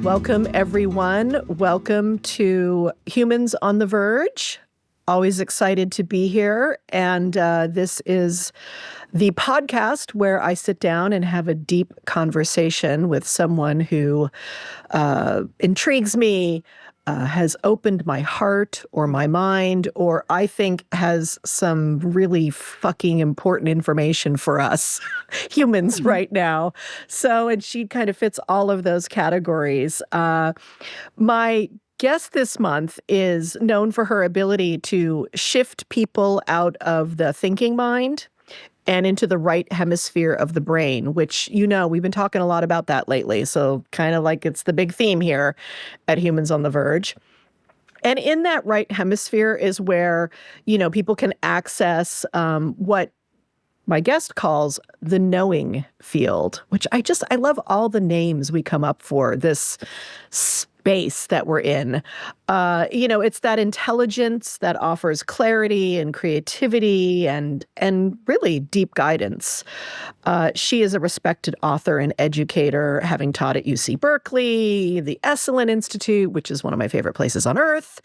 Welcome, everyone. Welcome to Humans on the Verge. Always excited to be here. And this is the podcast where I sit down and have a deep conversation with someone who intrigues me, has opened my heart or my mind, or I think has some really fucking important information for us humans right now. So, and she kind of fits all of those categories. My guest this month is known for her ability to shift people out of the thinking mind and into the right hemisphere of the brain, which, you know, we've been talking a lot about that lately. So kind of like it's the big theme here at Humans on the Verge. And in that right hemisphere is where, you know, people can access what my guest calls the knowing field, which I love all the names we come up for this space that we're in. You know, it's that intelligence that offers clarity and creativity and really deep guidance. She is a respected author and educator, having taught at UC Berkeley, the Esalen Institute, which is one of my favorite places on earth.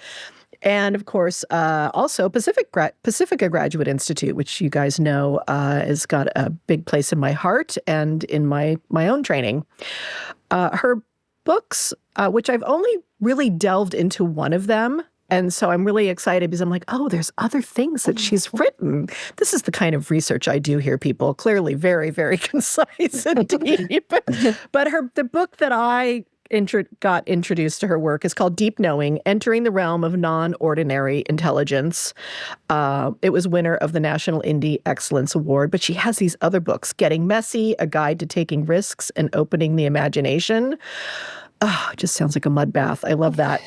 And of course, also Pacifica Graduate Institute, which you guys know has got a big place in my heart and in my own training. Her books, which I've only really delved into one of them. And so I'm really excited because I'm like, oh, there's other things that she's written. This is the kind of research I do here, people. Clearly very, very concise and deep. But the book that I got introduced to her work is called Deep Knowing, Entering the Realm of Non-Ordinary Intelligence. It was winner of the National Indie Excellence Award, but she has these other books, Getting Messy, A Guide to Taking Risks and Opening the Imagination. Oh, it just sounds like a mud bath. I love that.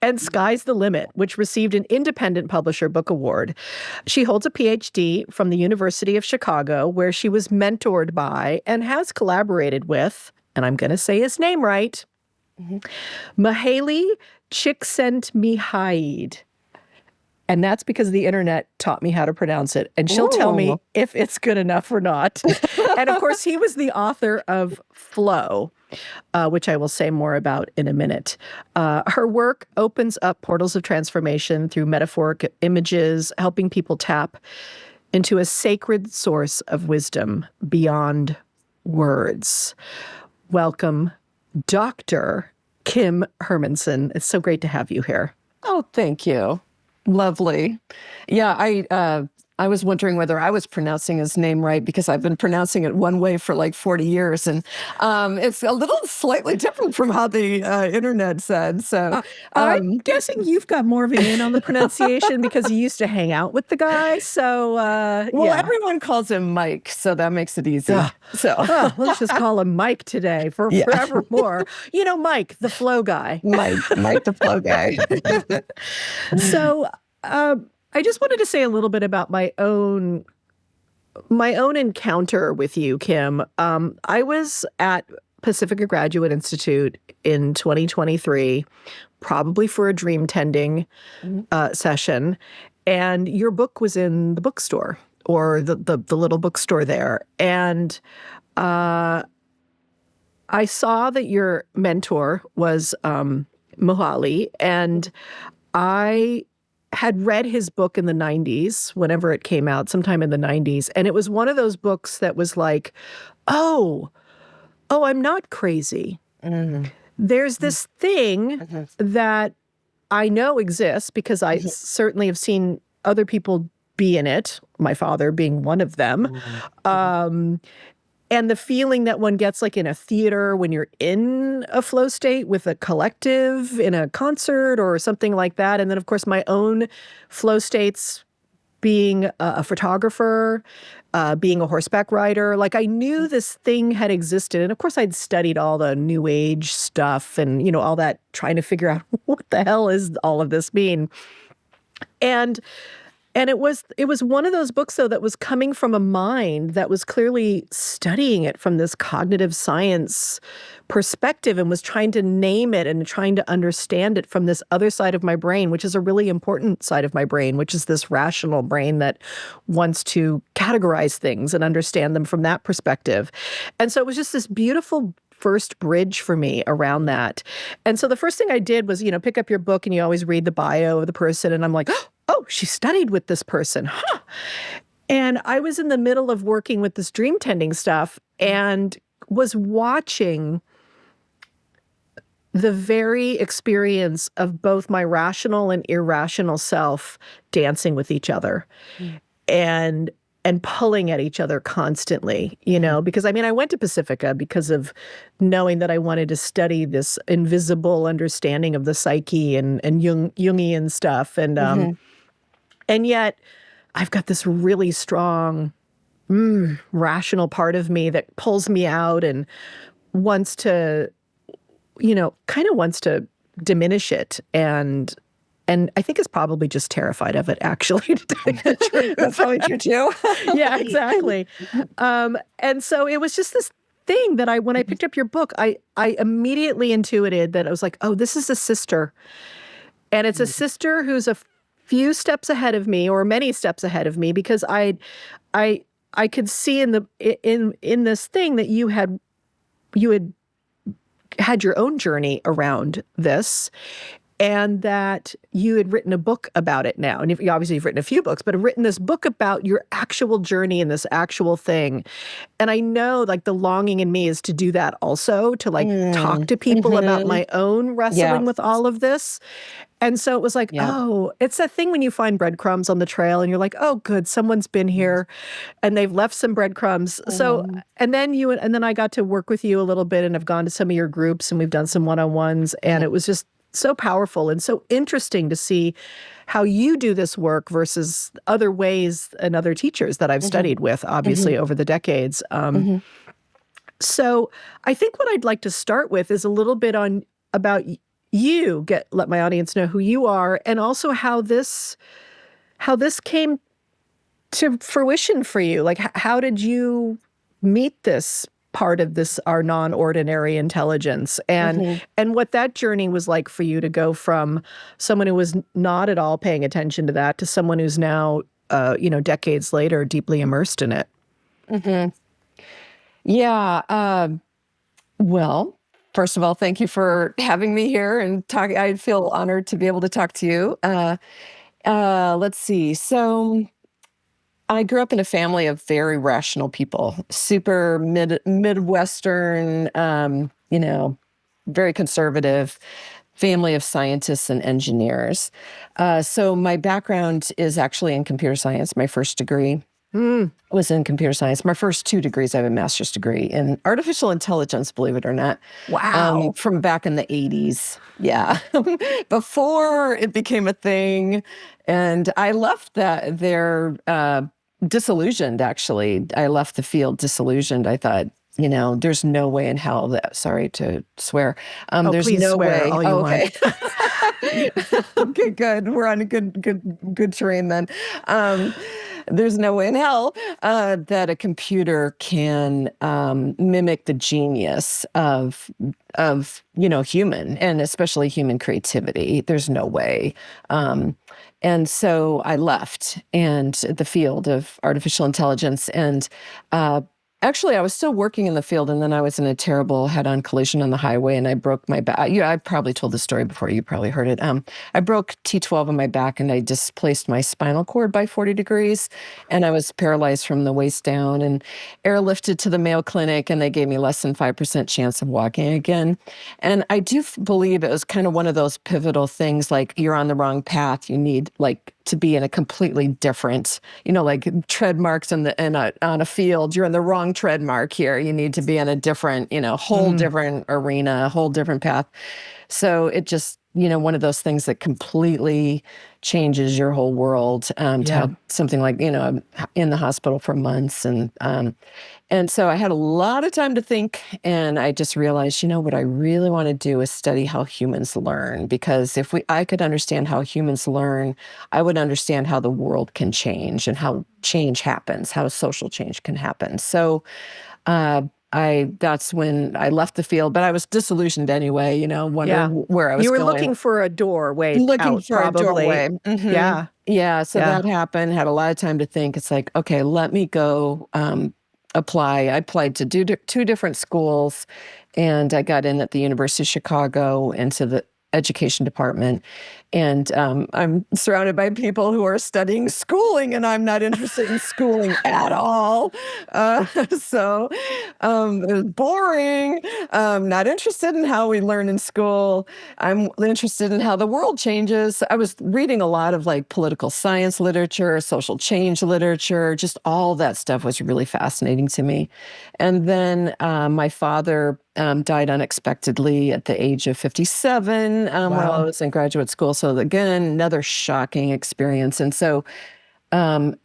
And Sky's the Limit, which received an Independent Publisher Book Award. She holds a Ph.D. from the University of Chicago, where she was mentored by and has collaborated with, and I'm going to say his name right, Mihaly Csikszentmihalyi. And that's because the internet taught me how to pronounce it. And she'll tell me if it's good enough or not. And of course, he was the author of Flow, which I will say more about in a minute. Her work opens up portals of transformation through metaphoric images, helping people tap into a sacred source of wisdom beyond words. Welcome, Dr. Kim Hermanson. It's so great to have you here. Oh, thank you. Lovely. Yeah, I was wondering whether I was pronouncing his name right because I've been pronouncing it one way for like 40 years. And it's a little slightly different from how the internet said. So I'm guessing you've got more of an in on the pronunciation because you used to hang out with the guy. So, everyone calls him Mike, so that makes it easy. Let's just call him Mike today forevermore. You know, Mike, the flow guy. Mike the flow guy. So, I just wanted to say a little bit about my own encounter with you, Kim. I was at Pacifica Graduate Institute in 2023, probably for a dream tending session, and your book was in the bookstore or the little bookstore there, and I saw that your mentor was Mihaly, and I had read his book in the 90s, whenever it came out, sometime in the 90s. And it was one of those books that was like, oh, I'm not crazy. Mm-hmm. There's this thing that I know exists because I certainly have seen other people be in it, my father being one of them. And the feeling that one gets like in a theater when you're in a flow state with a collective in a concert or something like that. And then, of course, my own flow states being a photographer, being a horseback rider. Like I knew this thing had existed. And of course, I'd studied all the new age stuff and, you know, all that, trying to figure out what the hell is all of this mean. And it was one of those books, though, that was coming from a mind that was clearly studying it from this cognitive science perspective and was trying to name it and trying to understand it from this other side of my brain, which is a really important side of my brain, which is this rational brain that wants to categorize things and understand them from that perspective. And so it was just this beautiful first bridge for me around that. And so the first thing I did was, pick up your book, and you always read the bio of the person. And I'm like, oh, she studied with this person. Huh. And I was in the middle of working with this dream tending stuff and was watching the very experience of both my rational and irrational self dancing with each other and pulling at each other constantly, because I went to Pacifica because of knowing that I wanted to study this invisible understanding of the psyche and Jungian stuff. And yet I've got this really strong, rational part of me that pulls me out and wants to, kind of wants to diminish it. And I think is probably just terrified of it, actually, to tell you the truth. That's probably true too. Yeah, exactly. And so it was just this thing that when I picked up your book, I immediately intuited that I was like, oh, this is a sister. And it's a sister who's a few steps ahead of me, or many steps ahead of me, because I could see in this thing that you had your own journey around this, and that you had written a book about it now. And obviously you've written a few books, but have written this book about your actual journey and this actual thing. And I know the longing in me is to do that also, to talk to people about my own wrestling with all of this. And so it was like, oh, it's that thing when you find breadcrumbs on the trail and you're like, oh, good, someone's been here and they've left some breadcrumbs. So, and then I got to work with you a little bit, and I've gone to some of your groups and we've done some one-on-ones, and it was just so powerful and so interesting to see how you do this work versus other ways and other teachers that I've studied with, obviously, over the decades. So I think what I'd like to start with is a little bit about you, let my audience know who you are, and also how this came to fruition for you. How did you meet this part of our non-ordinary intelligence, and what that journey was like for you to go from someone who was not at all paying attention to that to someone who's now, decades later, deeply immersed in it. Yeah. Well, first of all, thank you for having me here and talking. I feel honored to be able to talk to you. Let's see. So I grew up in a family of very rational people, super Midwestern, very conservative family of scientists and engineers. So my background is actually in computer science. My first degree was in computer science. My first 2 degrees, I have a master's degree in artificial intelligence, believe it or not. Wow. From back in the 80s. Yeah. Before it became a thing. And I left there disillusioned, actually. I left the field disillusioned. I thought, there's no way in hell that, sorry to swear. There's please no swear way. all you want. Okay, good. We're on a good terrain then. There's no way in hell that a computer can mimic the genius of human, and especially human creativity. There's no way. And so I left the field of artificial intelligence, and actually, I was still working in the field, and then I was in a terrible head-on collision on the highway, and I broke my back. I probably told this story before. You probably heard it. I broke T12 on my back, and I displaced my spinal cord by 40 degrees, and I was paralyzed from the waist down, and airlifted to the Mayo Clinic, and they gave me less than 5% chance of walking again. And I do believe it was kind of one of those pivotal things, like you're on the wrong path. You need to be in a completely different, like tread marks on a field. You're in the wrong tread mark here. You need to be in a different, whole different arena, a whole different path. So it just, one of those things that completely changes your whole world. To have something like, I'm in the hospital for months. And so I had a lot of time to think, and I just realized, what I really want to do is study how humans learn, because if I could understand how humans learn, I would understand how the world can change and how change happens, how social change can happen. So that's when I left the field, but I was disillusioned anyway, wondering where I was going. You were looking for a doorway out, for probably. A doorway. Yeah. Yeah, so that happened, had a lot of time to think. It's like, okay, let me go apply. I applied to two different schools, and I got in at the University of Chicago into the education department. And I'm surrounded by people who are studying schooling, and I'm not interested in schooling at all. So it was boring. Not interested in how we learn in school. I'm interested in how the world changes. I was reading a lot of like political science literature, social change literature, just all that stuff was really fascinating to me. And then my father died unexpectedly at the age of 57 while I was in graduate school. So again, another shocking experience. And so, at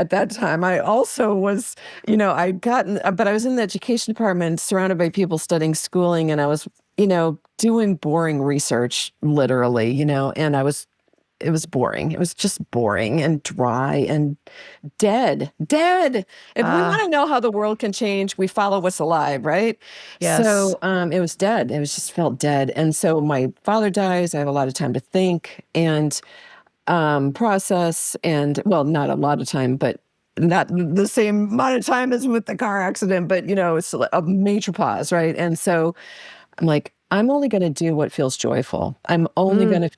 that time, I also was, but I was in the education department surrounded by people studying schooling, and I was, doing boring research, literally, and it was boring. It was just boring and dry and dead. If we want to know how the world can change, we follow what's alive, right? Yes. So it was dead. It was just felt dead. And so my father dies. I have a lot of time to think and process, and well, not a lot of time, but not the same amount of time as with the car accident, but it's a major pause, right? And so I'm like, I'm only going to do what feels joyful. I'm only going to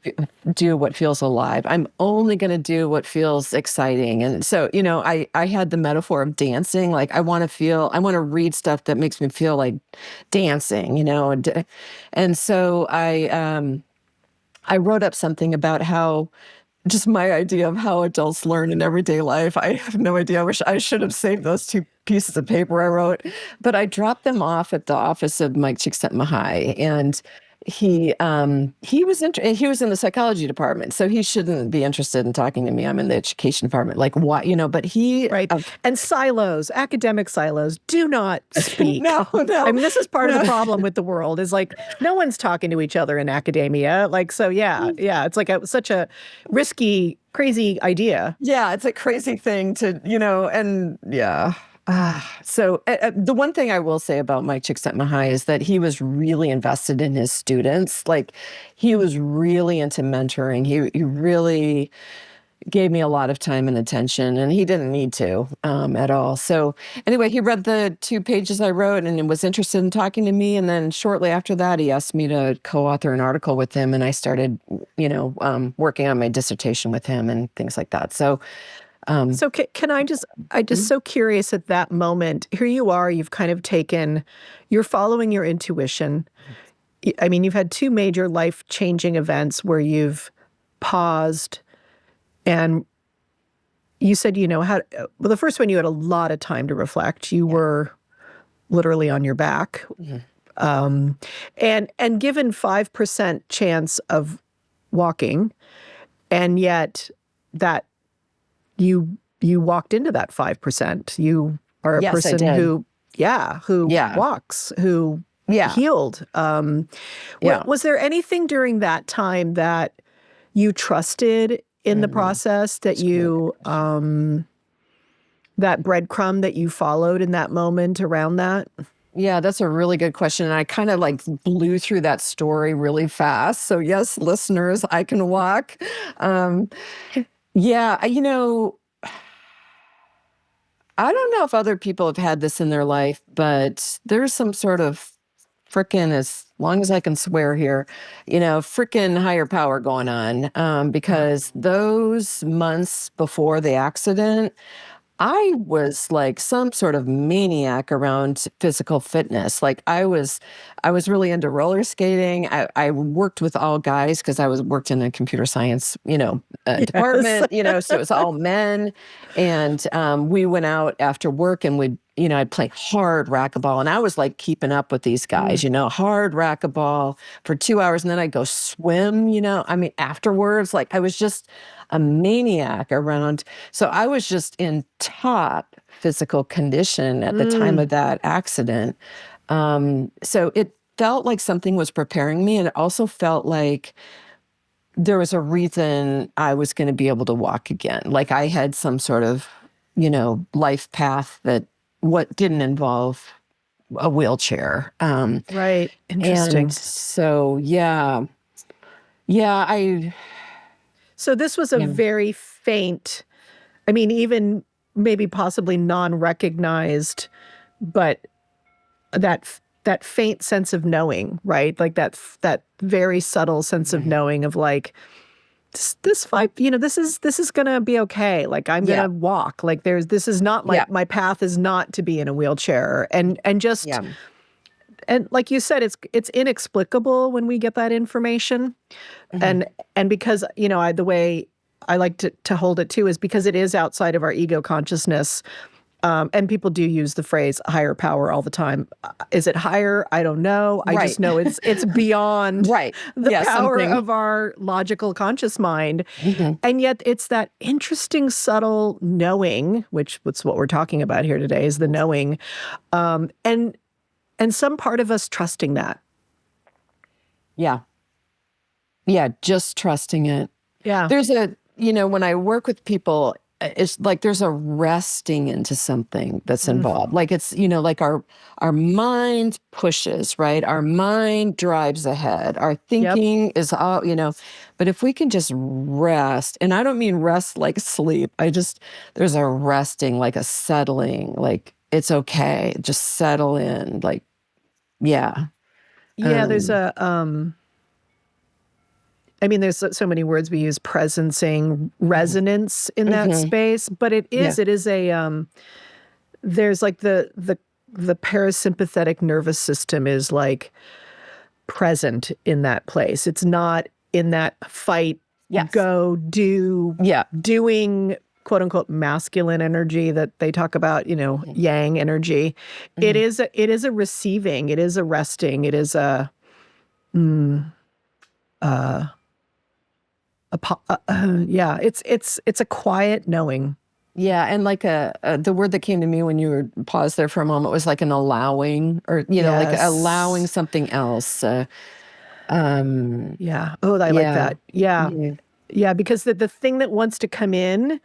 do what feels alive. I'm only going to do what feels exciting. And so, I had the metaphor of dancing. Like I want to read stuff that makes me feel like dancing, and so I wrote up something about how just my idea of how adults learn in everyday life. I have no idea. I wish I should have saved those 2 pieces of paper I wrote, but I dropped them off at the office of Mike Csikszentmihalyi, and he was in the psychology department, so he shouldn't be interested in talking to me. I'm in the education department, like what, but he right. And silos, academic silos, do not speak. No. I mean, this is part of the problem with the world is like no one's talking to each other in academia. Like, so yeah, it's like such a risky, crazy idea. Yeah, it's a crazy thing to, and yeah. So the one thing I will say about Mike Csikszentmihalyi is that he was really invested in his students. Like he was really into mentoring. He really gave me a lot of time and attention, and he didn't need to at all. So anyway, he read the 2 pages I wrote and was interested in talking to me. And then shortly after that, he asked me to co-author an article with him, and I started, working on my dissertation with him and things like that. So so can I just so curious at that moment, here you are, you've kind of you're following your intuition. I mean, you've had 2 major life-changing events where you've paused, and you said, the first one, you had a lot of time to reflect. You were literally on your back. And given 5% chance of walking, and yet that you walked into that 5%. You are a person who walks, who healed. Was there anything during that time that you trusted in the process, that you that breadcrumb that you followed in that moment around that? Yeah, that's a really good question. And I kind of like blew through that story really fast. So yes, listeners, I can walk. Yeah, I don't know if other people have had this in their life, but there's some sort of frickin', as long as I can swear here, frickin' higher power going on. Because those months before the accident, I was like some sort of maniac around physical fitness. Like I was really into roller skating. I worked with all guys because I worked in a computer science, department, so it was all men. And we went out after work and I'd play hard racquetball, and I was like keeping up with these guys, hard racquetball for 2 hours. And then I'd go swim, afterwards, like I was just a maniac around. So I was just in top physical condition at the time of that accident. So it felt like something was preparing me. And it also felt like there was a reason I was going to be able to walk again. Like I had some sort of, life path that didn't involve a wheelchair. Right. Interesting. And so, yeah. So this was a very faint, I mean, even maybe possibly non-recognized, but that faint sense of knowing, right? Like that very subtle sense of knowing of like, this fight, this is gonna be okay. Like I'm gonna walk. Like this is not my path is not to be in a wheelchair. And just and like you said, it's inexplicable when we get that information. And because, the way I like to hold it too is because it is outside of our ego consciousness. And people do use the phrase higher power all the time. Is it higher? I don't know. I just know it's beyond the power of our logical conscious mind. And yet it's that interesting, subtle knowing, which is what we're talking about here today, is the knowing. And some part of us trusting that. Yeah. Yeah, just trusting it. Yeah. There's when I work with people, it's like there's a resting into something that's involved. Like it's, like our mind pushes, right? Our mind drives ahead. Our thinking is all, but if we can just rest, and I don't mean rest like sleep. There's a resting, like a settling, like it's okay. Just settle in. Like, yeah. Yeah, there's there's so many words we use, presencing, resonance in that space, but it is a, there's like the parasympathetic nervous system is like present in that place. It's not in that fight, go, do, doing, quote unquote, masculine energy that they talk about, yang energy. It is a receiving, it is a resting, it is it's a quiet knowing. Yeah, and like the word that came to me when you were paused there for a moment was like an allowing, or like allowing something else. Yeah. Oh, I like that. Yeah. Yeah, because the thing that wants to come in,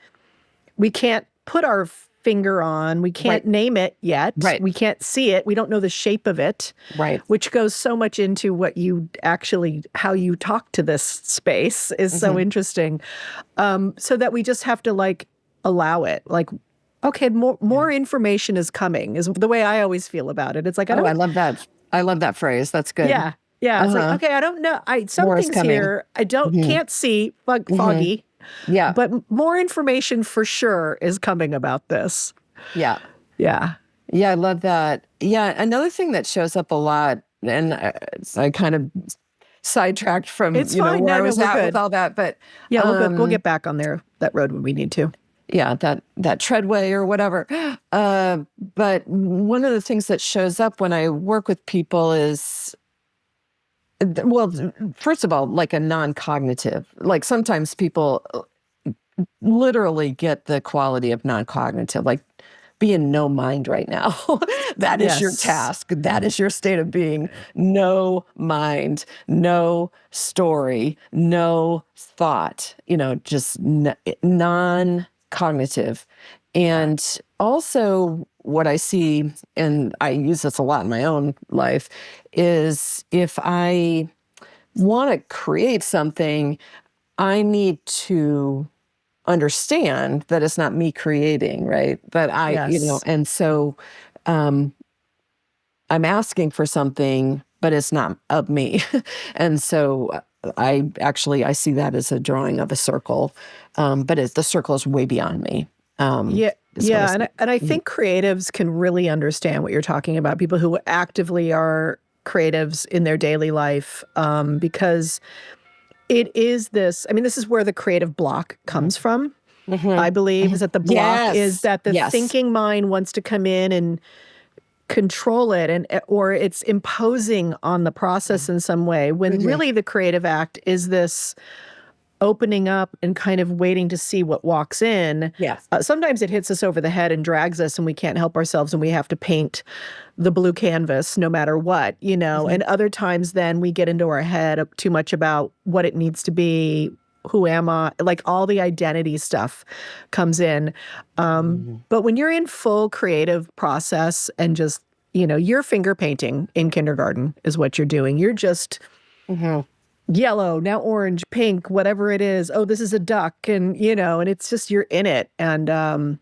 we can't put our finger on. We can't name it yet. Right. We can't see it. We don't know the shape of it. Right. Which goes so much into what how you talk to this space is so interesting. So that we just have to like allow it. Like, okay, more information is coming is the way I always feel about it. It's like, I love that. I love that phrase. That's good. Yeah. Yeah. It's like, okay, I don't know. Something's here. I can't see, foggy. Yeah. But more information for sure is coming about this. Yeah. Yeah. Yeah, I love that. Yeah, another thing that shows up a lot, and I kind of sidetracked from where I was at with all that, but we'll get back on that road when we need to. Yeah, that treadway or whatever. But one of the things that shows up when I work with people is, well, first of all, like a non-cognitive. Like sometimes people literally get the quality of non-cognitive, like be in no mind right now. That is your task. That is your state of being. No mind, no story, no thought, just non-cognitive. And also what I see, and I use this a lot in my own life, is if I want to create something, I need to understand that it's not me creating, right? That and so I'm asking for something, but it's not of me. And so I see that as a drawing of a circle, but the circle is way beyond me. And I think creatives can really understand what you're talking about, people who actively are creatives in their daily life, because it is this is where the creative block comes from, I believe, is that the block is that the thinking mind wants to come in and control it, or it's imposing on the process in some way, when really the creative act is this opening up and kind of waiting to see what walks in. Yes. Sometimes it hits us over the head and drags us and we can't help ourselves and we have to paint the blue canvas no matter what, and other times then we get into our head too much about what it needs to be, who am I, like all the identity stuff comes in. But when you're in full creative process and just, you're finger painting in kindergarten is what you're doing. You're just yellow, now orange, pink, whatever it is. Oh, this is a duck. And, and it's just, you're in it. And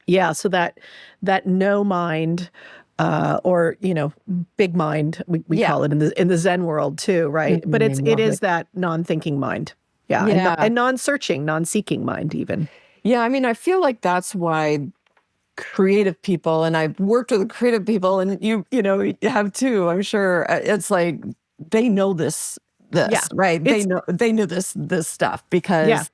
Yeah, so that no mind, or big mind, we call it in the Zen world too, right? But it is that non-thinking mind, Yeah. and non-searching, non-seeking mind even. Yeah, I mean, I feel like that's why creative people, and I've worked with creative people, and you have too, I'm sure. It's like they know this, right? They know this stuff because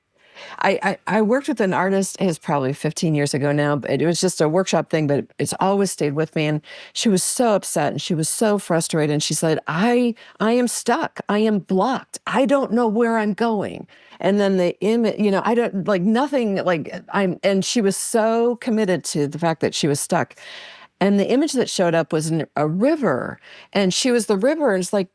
I worked with an artist, it's probably 15 years ago now, but it was just a workshop thing, but it's always stayed with me. And she was so upset and she was so frustrated. And she said, I am stuck. I am blocked. I don't know where I'm going. And then the image, I don't like nothing, and she was so committed to the fact that she was stuck. And the image that showed up was a river, and she was the river. And it's like,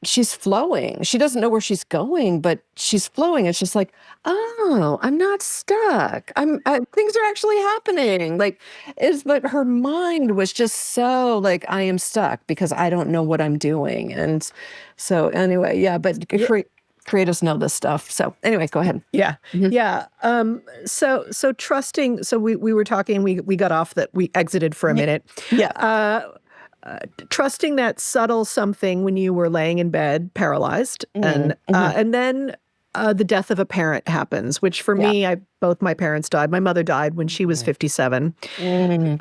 she's flowing. She doesn't know where she's going, but she's flowing. It's just like, oh, I'm not stuck. Things are actually happening. But her mind was just so like, I am stuck because I don't know what I'm doing. And so anyway, but creatives know this stuff. So anyway, go ahead. Yeah. Mm-hmm. Yeah. So trusting, so we were talking, we got off that we exited for a minute. Yeah. Trusting that subtle something when you were laying in bed, paralyzed, and then the death of a parent happens, which for me, both my parents died. My mother died when she was 57. And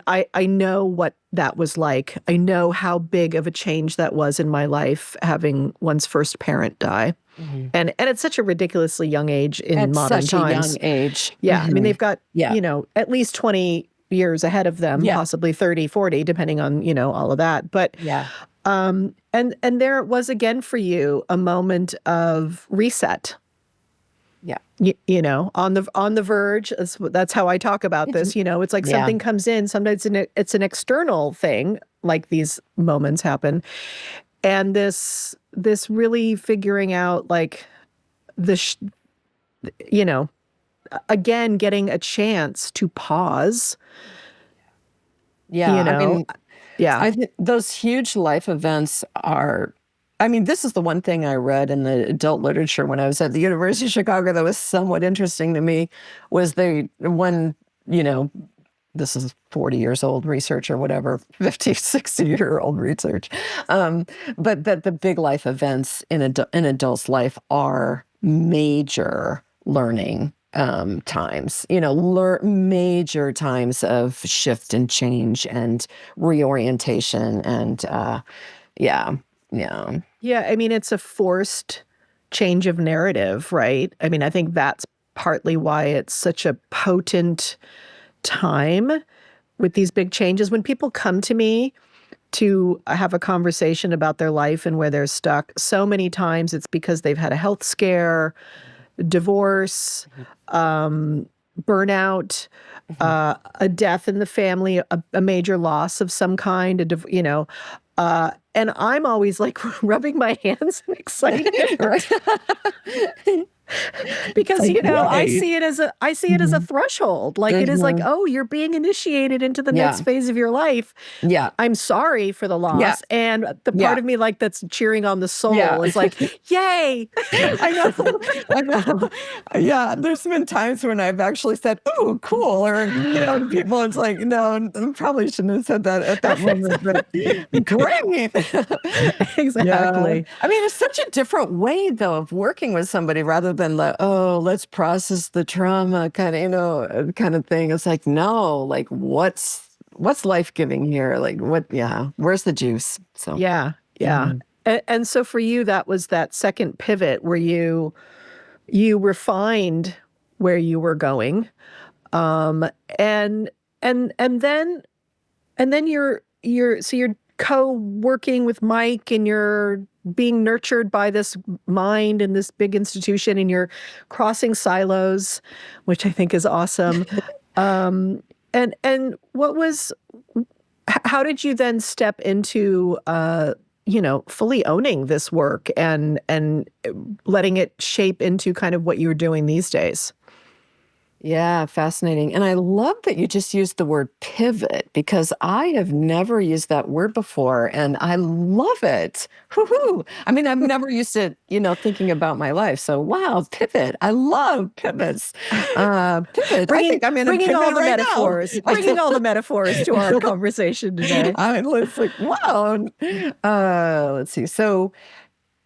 I know what that was like. I know how big of a change that was in my life, having one's first parent die. And at such a ridiculously young age in modern times. At such a young age. Yeah. I mean, they've got, at least 20 years ahead of them, possibly 30, 40, depending on, all of that. But, and there it was again for you, a moment of reset. Yeah. On the verge, that's how I talk about this. It's like something comes in, sometimes it's an external thing, like these moments happen. And this really figuring out like again, getting a chance to pause. Yeah. I think those huge life events are, this is the one thing I read in the adult literature when I was at the University of Chicago that was somewhat interesting to me was this is 40 years old research or whatever, 50, 60-year-old research. But that the big life events in adults' life are major learning times, major times of shift and change and reorientation. And Yeah, it's a forced change of narrative, right? I think that's partly why it's such a potent time with these big changes. When people come to me to have a conversation about their life and where they're stuck, so many times it's because they've had a health scare, divorce, burnout, a death in the family, a major loss of some kind, and I'm always like rubbing my hands and excited. Because I see it as a threshold. Like it is like, oh, you're being initiated into the next phase of your life. Yeah. I'm sorry for the loss. And the part of me that's cheering on the soul is like, yay. I know. Yeah. There's been times when I've actually said, oh, cool. Or, people, it's like, no, I probably shouldn't have said that at that moment, but great. Exactly. Yeah. It's such a different way though of working with somebody rather than like, oh, let's process the trauma kind of thing. It's like, no, like what's life-giving here? Like where's the juice? So yeah. And so for you, that was that second pivot where you refined where you were going, and then you're co-working with Mike, and you're being nurtured by this mind and this big institution, and you're crossing silos, which I think is awesome. And how did you then step into, fully owning this work and letting it shape into kind of what you're doing these days? Yeah, fascinating. And I love that you just used the word pivot because I have never used that word before and I love it. Woo-hoo. I mean, I've never used it, thinking about my life. So, wow, pivot. I love pivots. Pivot. I think I'm in a bringing pivot all the right metaphors, now. bringing all the metaphors to our conversation today. I mean, it's like, wow. Let's see. So,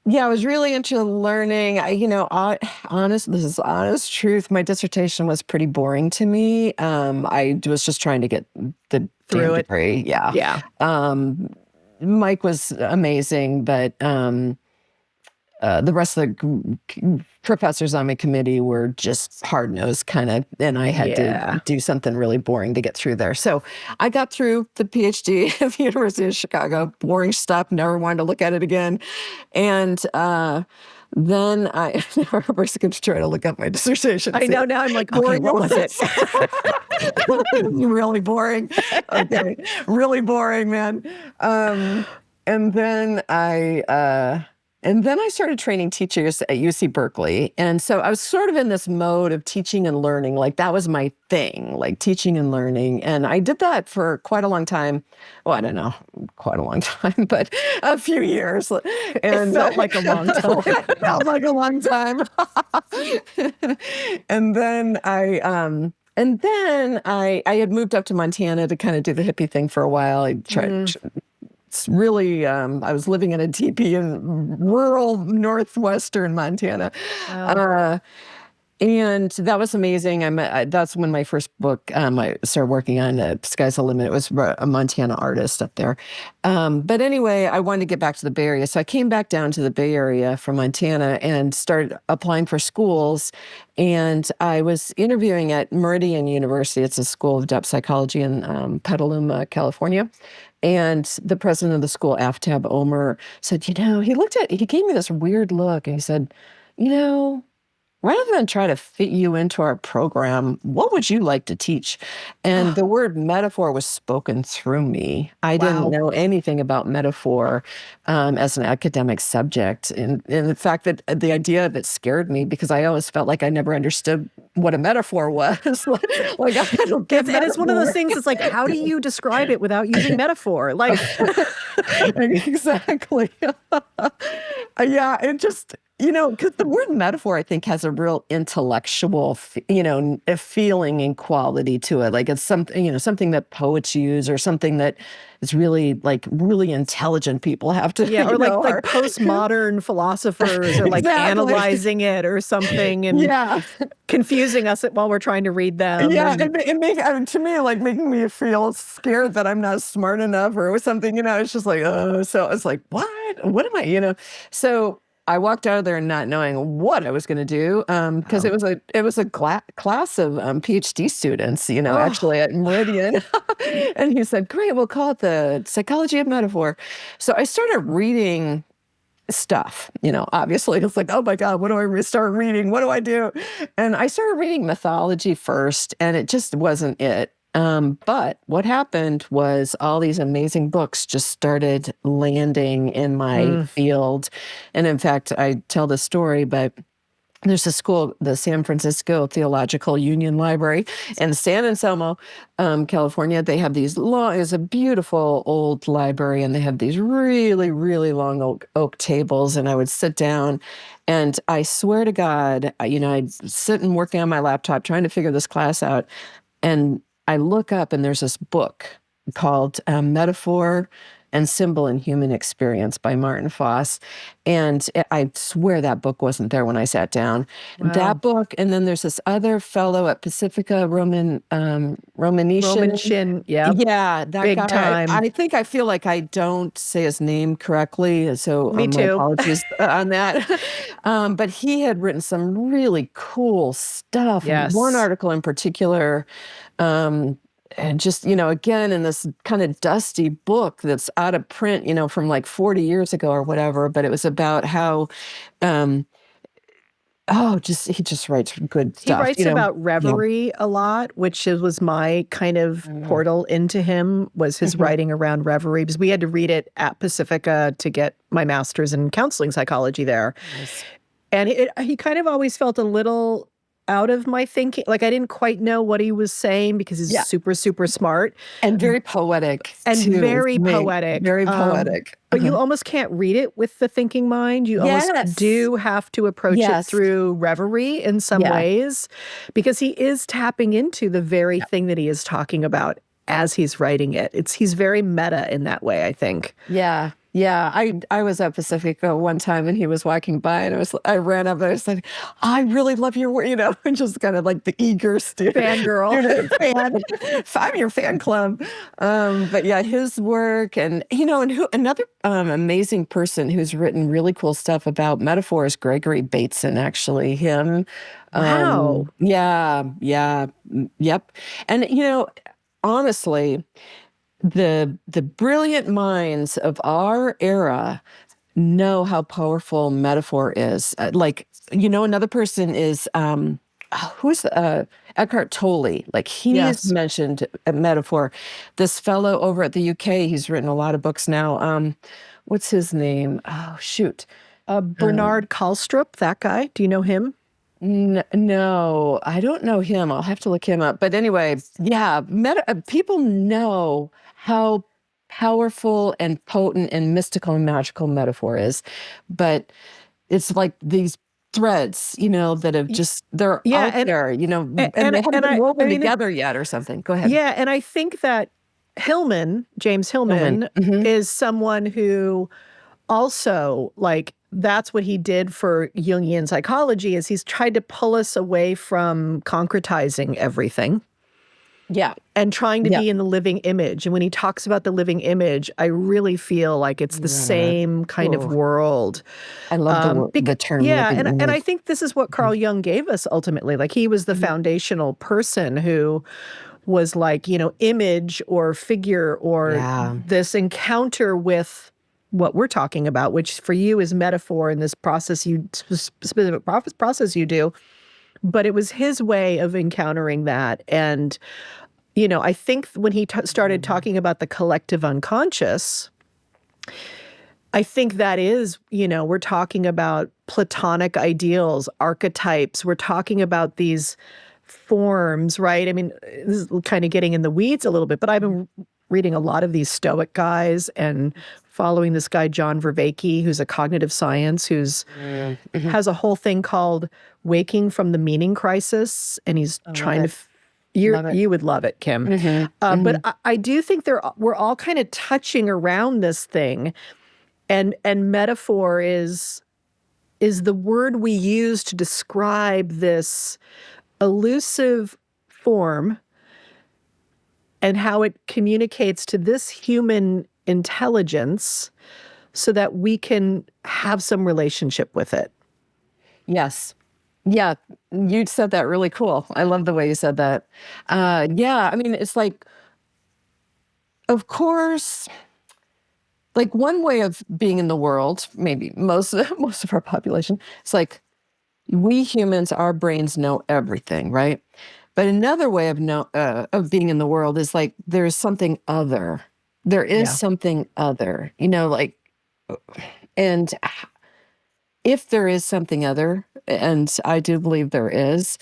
yeah, I was really into learning. This is honest truth. My dissertation was pretty boring to me. I was just trying to get the Through damn it. degree. Yeah. Yeah. Mike was amazing, but the rest of the professors on my committee were just hard-nosed kind of, and I had to do something really boring to get through there. So I got through the Ph.D. at the University of Chicago. Boring stuff, never wanted to look at it again. And then I was going to try to look up my dissertation. I know now. I'm like, okay, what was it? Really boring. Okay, really boring, man. And then I started training teachers at UC Berkeley. And so I was sort of in this mode of teaching and learning. Like that was my thing, like teaching and learning. And I did that for quite a long time. Well, I don't know, quite a long time, but a few years. And it felt like a long time. It felt like a long time. And then I had moved up to Montana to kind of do the hippie thing for a while. I tried. It's really, I was living in a teepee in rural northwestern Montana. Wow. And that was amazing. That's when my first book, I started working on, Sky's the Limit. It was a Montana artist up there. But anyway, I wanted to get back to the Bay Area. So I came back down to the Bay Area from Montana and started applying for schools. And I was interviewing at Meridian University. It's a school of depth psychology in Petaluma, California. And the president of the school, Aftab Omer, said, he gave me this weird look. And he said, rather than try to fit you into our program, what would you like to teach? And the word metaphor was spoken through me. I didn't know anything about metaphor as an academic subject. And the fact that the idea of it scared me because I always felt like I never understood what a metaphor was. Like I don't get And it's one of those things, it's like, how do you describe it without using metaphor? Like, exactly. Yeah, it just... because the word metaphor, I think, has a real intellectual, a feeling and quality to it. Like it's something that poets use or something that is really really intelligent people have to. Yeah, or like postmodern philosophers are like analyzing it or something and confusing us while we're trying to read them. Yeah, to me, like making me feel scared that I'm not smart enough or something. It's just like, so it's like, what am I? So I walked out of there not knowing what I was going to do because it was a class of PhD students, actually at Meridian. And he said, great, we'll call it the psychology of metaphor. So I started reading stuff, obviously. It's like, oh my God, what do I start reading? What do I do? And I started reading mythology first, and it just wasn't it. But what happened was all these amazing books just started landing in my field. And in fact, I tell this story, but there's a school, the San Francisco Theological Union Library in San Anselmo, California. They have it's a beautiful old library, and they have these really, really long oak tables. And I would sit down, and I swear to God, I'd sit and working on my laptop trying to figure this class out. And I look up and there's this book called Metaphor and Symbol in Human Experience by Martin Foss. And I swear that book wasn't there when I sat down. Wow. That book, and then there's this other fellow at Pacifica Romanishin. Yeah, that big guy. time. I feel like I don't say his name correctly, so Me too. My apologies on that. But he had written some really cool stuff. Yes. One article in particular, and just, again, in this kind of dusty book that's out of print, from like 40 years ago or whatever, but it was about how, he just writes good stuff. He writes about reverie a lot, which was my kind of portal into him, was his writing around reverie, because we had to read it at Pacifica to get my master's in counseling psychology there. Yes. And he kind of always felt a little out of my thinking. Like I didn't quite know what he was saying because he's super, super smart. And very poetic. And too, very poetic. Very poetic. But you almost can't read it with the thinking mind. You almost do have to approach it through reverie in some ways, because he is tapping into the very thing that he is talking about as he's writing it. He's very meta in that way, I think. Yeah. Yeah, I was at Pacifica one time and he was walking by and I ran up and I was like, I really love your work, and just kind of like the eager student. Fangirl. I'm your fan club. But yeah, his work and another amazing person who's written really cool stuff about metaphor is Gregory Bateson, actually. Him. Wow. Yep. And, honestly, the brilliant minds of our era know how powerful metaphor is. Another person is who's Eckhart Tolle. Like he has mentioned a metaphor. This fellow over at the UK, he's written a lot of books now. What's his name? Oh shoot, Bernard Kahlstrup. That guy. Do you know him? No, I don't know him. I'll have to look him up. But anyway, people know how powerful and potent and mystical and magical metaphor is. But it's like these threads, that have they're out there, and they haven't been woven together yet or something. Go ahead. Yeah, and I think that James Hillman, is someone who also, that's what he did for Jungian psychology, is he's tried to pull us away from concretizing everything. Yeah. And trying to be in the living image. And when he talks about the living image, I really feel like it's the same kind of world. I love the term. Yeah, and I think this is what Carl Jung gave us ultimately. Like he was the foundational person who was image or figure or this encounter with what we're talking about, which for you is metaphor in this specific process you do. But it was his way of encountering that. And, I think when he started talking about the collective unconscious, I think that is, we're talking about Platonic ideals, archetypes. We're talking about these forms, right? I mean, this is kind of getting in the weeds a little bit, but I've been reading a lot of these Stoic guys and following this guy, John Vervaeke, who's a cognitive science, who's has a whole thing called Waking from the Meaning Crisis. And he's trying to, you would love it, Kim. But I do think we're all kind of touching around this thing. And metaphor is the word we use to describe this elusive form and how it communicates to this human intelligence so that we can have some relationship with it. Yes. Yeah, you said that really cool. I love the way you said that. Yeah, I mean, it's like, of course, like one way of being in the world, maybe most of our population, it's like we humans, our brains know everything, right? But another way of being in the world is like there's something other. There is something other, and if there is something other, and I do believe there is,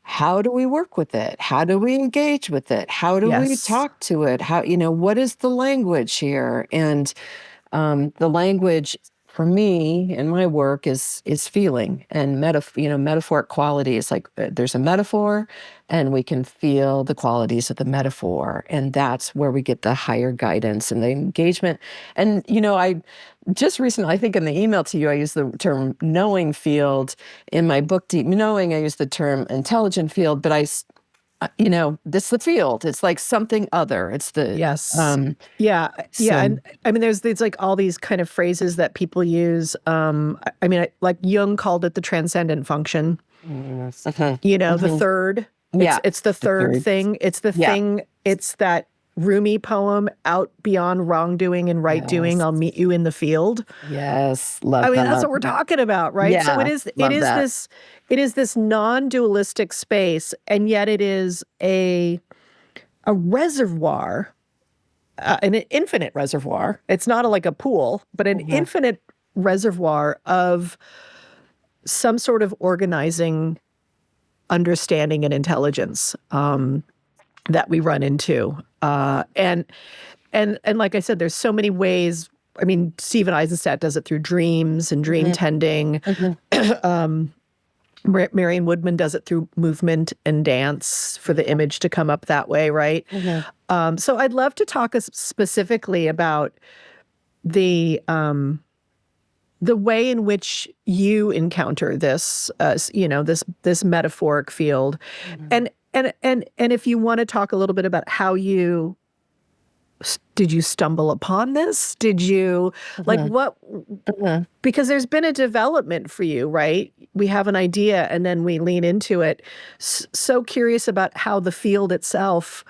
how do we work with it? How do we engage with it? How do we talk to it? How, what is the language here? And the language for me in my work is feeling and metaphoric quality is like there's a metaphor and we can feel the qualities of the metaphor. And that's where we get the higher guidance and the engagement. And, I just recently, I think in the email to you, I used the term knowing field. In my book, Deep Knowing, I used the term intelligent field, but this is the field. It's like something other. It's the... Yes. Yeah. And I mean, there's like all these kind of phrases that people use. Like Jung called it the transcendent function. The third. It's the third thing. It's the thing. It's that Rumi poem, out beyond wrongdoing and right doing, I'll meet you in the field. Yes. Love that. That's what we're talking about, right? Yeah, so it is this non-dualistic space, and yet it is a reservoir, an infinite reservoir. It's not like a pool, but an infinite reservoir of some sort of organizing understanding and intelligence that we run into. And like I said, there's so many ways. I mean, Stephen Eisenstadt does it through dreams and dream tending. Marion Woodman does it through movement and dance for the image to come up that way, right? So I'd love to talk specifically about the way in which you encounter this, this metaphoric field, and if you want to talk a little bit about how did you stumble upon this? Did you what? Because there's been a development for you, right? We have an idea and then we lean into it. So curious about how the field itself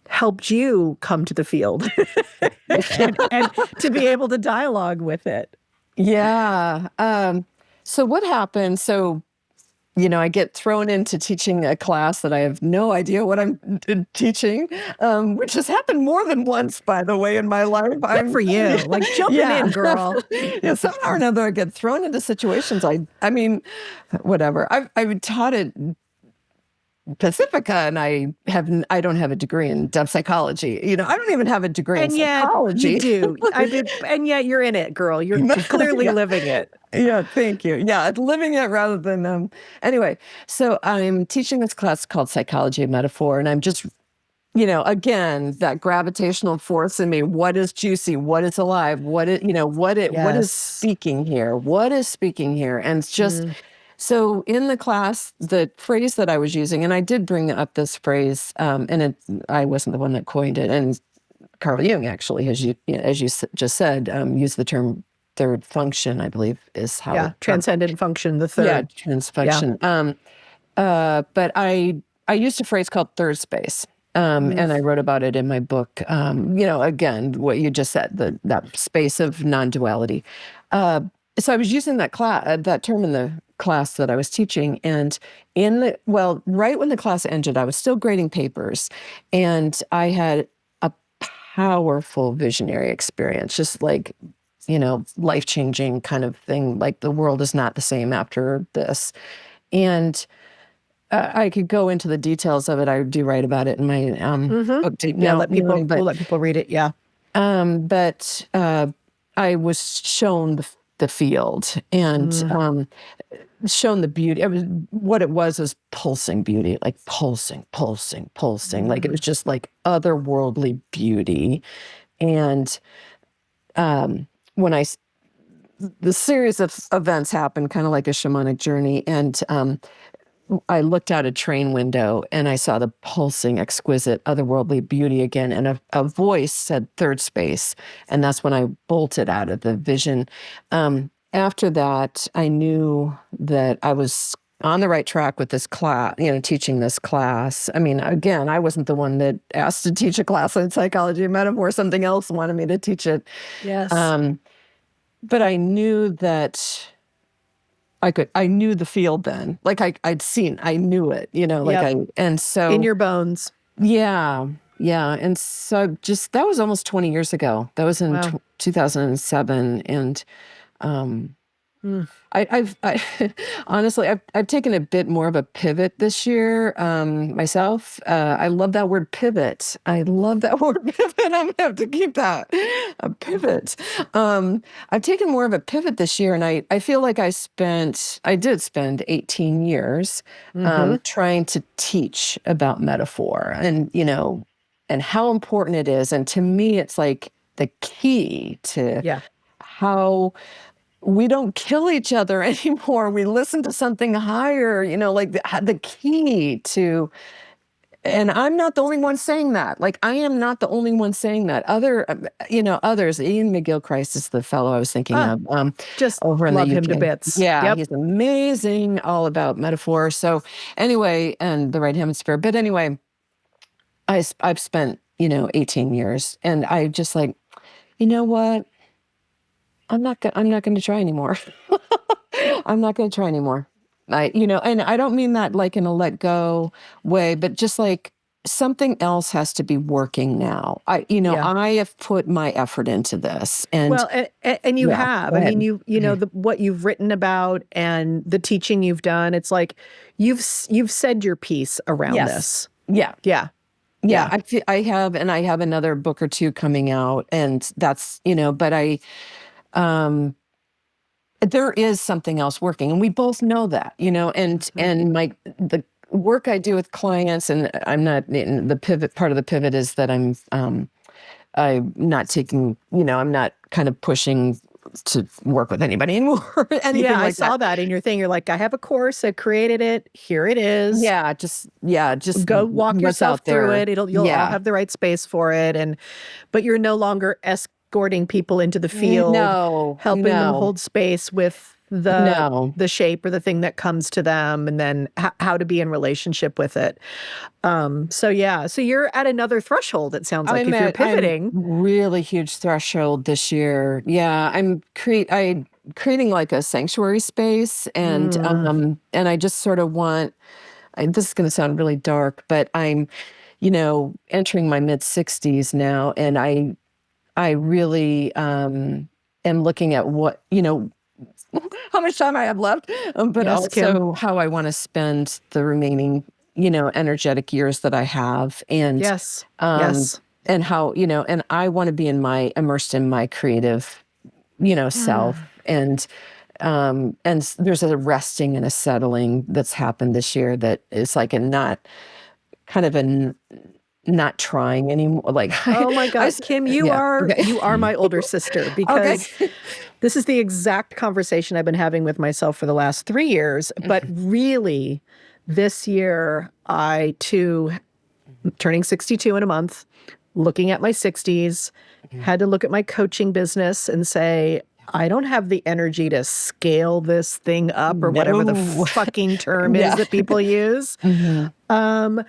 helped you come to the field and to be able to dialogue with it. Yeah. So what happened? So, I get thrown into teaching a class that I have no idea what I'm teaching, which has happened more than once, by the way, in my life. Good for you. Like jumping in, girl. Somehow or another, I get thrown into situations. I mean, whatever. I've taught at Pacifica, and I don't have a degree in depth psychology. I don't even have a degree in psychology. You do. And yet you're in it, girl. You're clearly living it. Yeah, thank you. Yeah, living it rather than anyway. So I'm teaching this class called Psychology of Metaphor, and I'm just, again, that gravitational force in me. What is juicy? What is alive? What is speaking here? What is speaking here? And it's just. So in the class, the phrase that I was using, and I did bring up this phrase, I wasn't the one that coined it, and Carl Jung actually, as you just said, used the term third function, I believe is how. Yeah, transcendent function, the third. Yeah, transfunction. Yeah. But I used a phrase called third space, and I wrote about it in my book. Again, what you just said, that space of non-duality. So I was using that term in the class that I was teaching, and right when the class ended, I was still grading papers, and I had a powerful visionary experience, just like, life-changing kind of thing, like the world is not the same after this. And I could go into the details of it. I do write about it in my book. We'll let people read it, yeah. But I was shown the field and shown the beauty. What it was pulsing beauty, like pulsing. Like it was just like otherworldly beauty. And when the series of events happened, kind of like a shamanic journey, and I looked out a train window and I saw the pulsing, exquisite, otherworldly beauty again, and a voice said third space, and that's when I bolted out of the vision. After that, I knew that I was on the right track with this class, teaching this class. I mean, again, I wasn't the one that asked to teach a class on psychology of metaphor. Something else wanted me to teach it. Yes. But I knew that I knew the field then. Like I knew it, and so. In your bones. Yeah. Yeah. And so that was almost 20 years ago. That was in 2007. And, I've honestly, I've taken a bit more of a pivot this year, myself. I love that word pivot. I love that word pivot. I'm going to have to keep that, a pivot. I've taken more of a pivot this year, and I feel like I did spend 18 years, trying to teach about metaphor and, and how important it is. And to me, it's like the key to how we don't kill each other anymore. We listen to something higher, like the key to, and I'm not the only one saying that. Like, I am not the only one saying that. Others, Ian McGilchrist is the fellow I was thinking of. Just over in love the UK. Him to bits. Yeah, He's amazing, all about metaphor. So anyway, and the right hemisphere. But anyway, I've spent, 18 years, and I just like, you know what? I'm not going to try anymore. I'm not going to try anymore. And I don't mean that like in a let go way, but just like, something else has to be working now. I have put my effort into this, and well, and you have. go I mean, ahead. you know what you've written about and the teaching you've done. It's like you've said your piece around this. Yeah. Yeah. Yeah. I have another book or two coming out, and that's, but there is something else working, and we both know that, and the work I do with clients, and I'm not the pivot. Part of the pivot is that I'm not taking, I'm not kind of pushing to work with anybody anymore. Anything I like saw that in your thing. You're like, I have a course, I created it, here it is. Just go walk yourself through it. You'll all have the right space for it, but you're no longer escorting people into the field, helping them hold space with the shape or the thing that comes to them, and then how to be in relationship with it. So you're at another threshold, it sounds like, if you're pivoting. Really huge threshold this year. Yeah, I'm creating like a sanctuary space, and I just sort of want, this is going to sound really dark, but I'm, entering my mid-60s now, and I really am looking at what, how much time I have left, but Yes, also Kim. how I want to spend the remaining, energetic years that I have. And Yes. and how, and I want to be immersed in my creative, self. And there's a resting and a settling that's happened this year that is like not trying anymore. Like, oh my God, Kim, you are my older sister, because this is the exact conversation I've been having with myself for the last 3 years. But really, this year, I too, turning 62 in a month, looking at my 60s, had to look at my coaching business and say, I don't have the energy to scale this thing up, or whatever the fucking term is that people use. And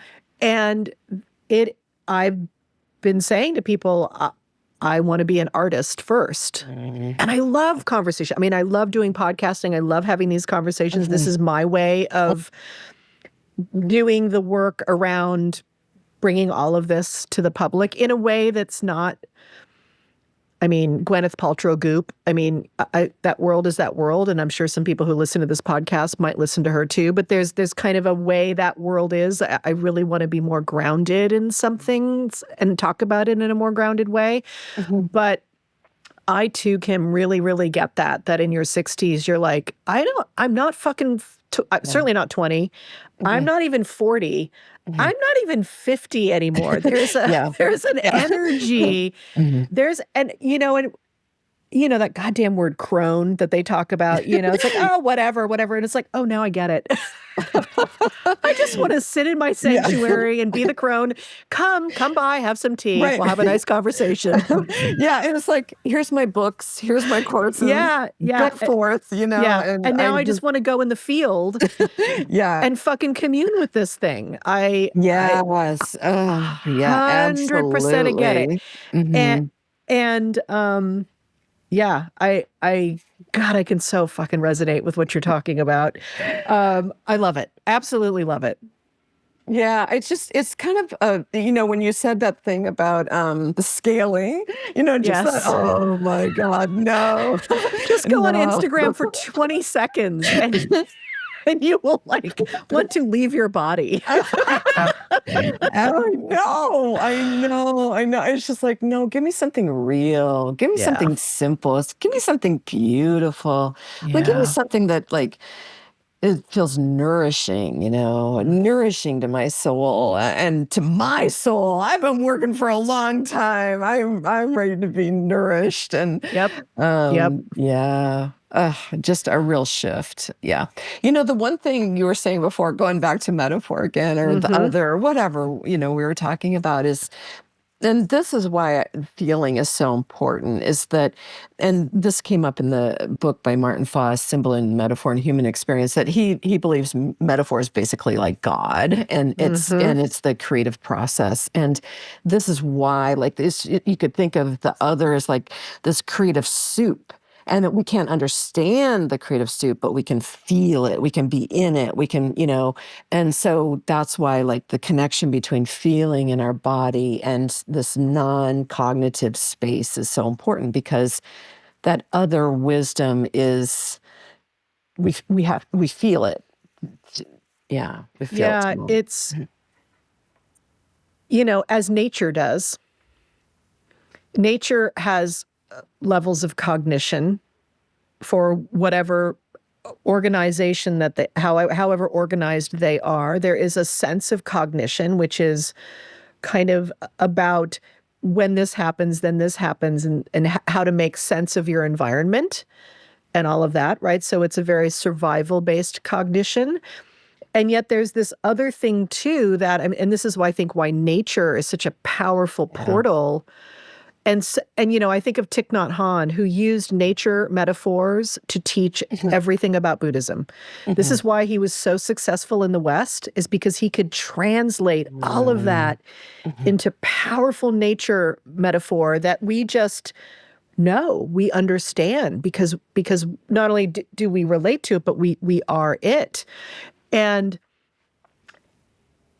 I've been saying to people, I want to be an artist first. And I love conversation. I mean, I love doing podcasting. I love having these conversations. This is my way of doing the work around bringing all of this to the public in a way that's not, Gwyneth Paltrow goop. That world is that world, and I'm sure some people who listen to this podcast might listen to her too, but there's kind of a way that world is. I really want to be more grounded in some things and talk about it in a more grounded way. But I too, Kim, really, really get that in your 60s, you're like, I'm not fucking, I'm certainly not 20. I'm not even 40. I'm not even 50 anymore. There's an energy. There's, and that goddamn word crone that they talk about, it's like, oh, whatever. And it's like, oh, now I get it. I just want to sit in my sanctuary and be the crone. Come by, have some tea. Right. We'll have a nice conversation. And it's like, here's my books, here's my courses. Go forth, Yeah. And now I just want to go in the field and fucking commune with this thing. 100% I get it. And I can so fucking resonate with what you're talking about. I love it. Absolutely love it. Yeah, it's kind of, when you said that thing about the scaling, that, oh my God, no. Just go on Instagram for 20 seconds and you will want to leave your body. I know. It's just like, no, give me something real. Give me something simple. Give me something beautiful. Give me something that it feels nourishing, nourishing to my soul and to my soul. I've been working for a long time. I'm ready to be nourished, and just a real shift. Yeah. The one thing you were saying before, going back to metaphor again, or the other, whatever, we were talking about is, and this is why feeling is so important, is that, and this came up in the book by Martin Foss, Symbol and Metaphor and Human Experience, that he believes metaphor is basically like God, and it's the creative process. And this is why, you could think of the other as like this creative soup. and that we can't understand the creative soup, but we can feel it. We can be in it. We can, and so that's why like the connection between feeling in our body and this non-cognitive space is so important, because that other wisdom is, we feel it. Yeah, we feel Yeah, it. it's, as nature does. Nature has levels of cognition for whatever organization that however organized they are. There is a sense of cognition, which is kind of about when this happens, then this happens, and how to make sense of your environment and all of that, right? So it's a very survival-based cognition. And yet there's this other thing too that, and this is why I think why nature is such a powerful portal. And I think of Thich Nhat Hanh, who used nature metaphors to teach everything about Buddhism. This is why he was so successful in the West, is because he could translate all of that into powerful nature metaphor that we just know, we understand, because not only do we relate to it, but we are it. And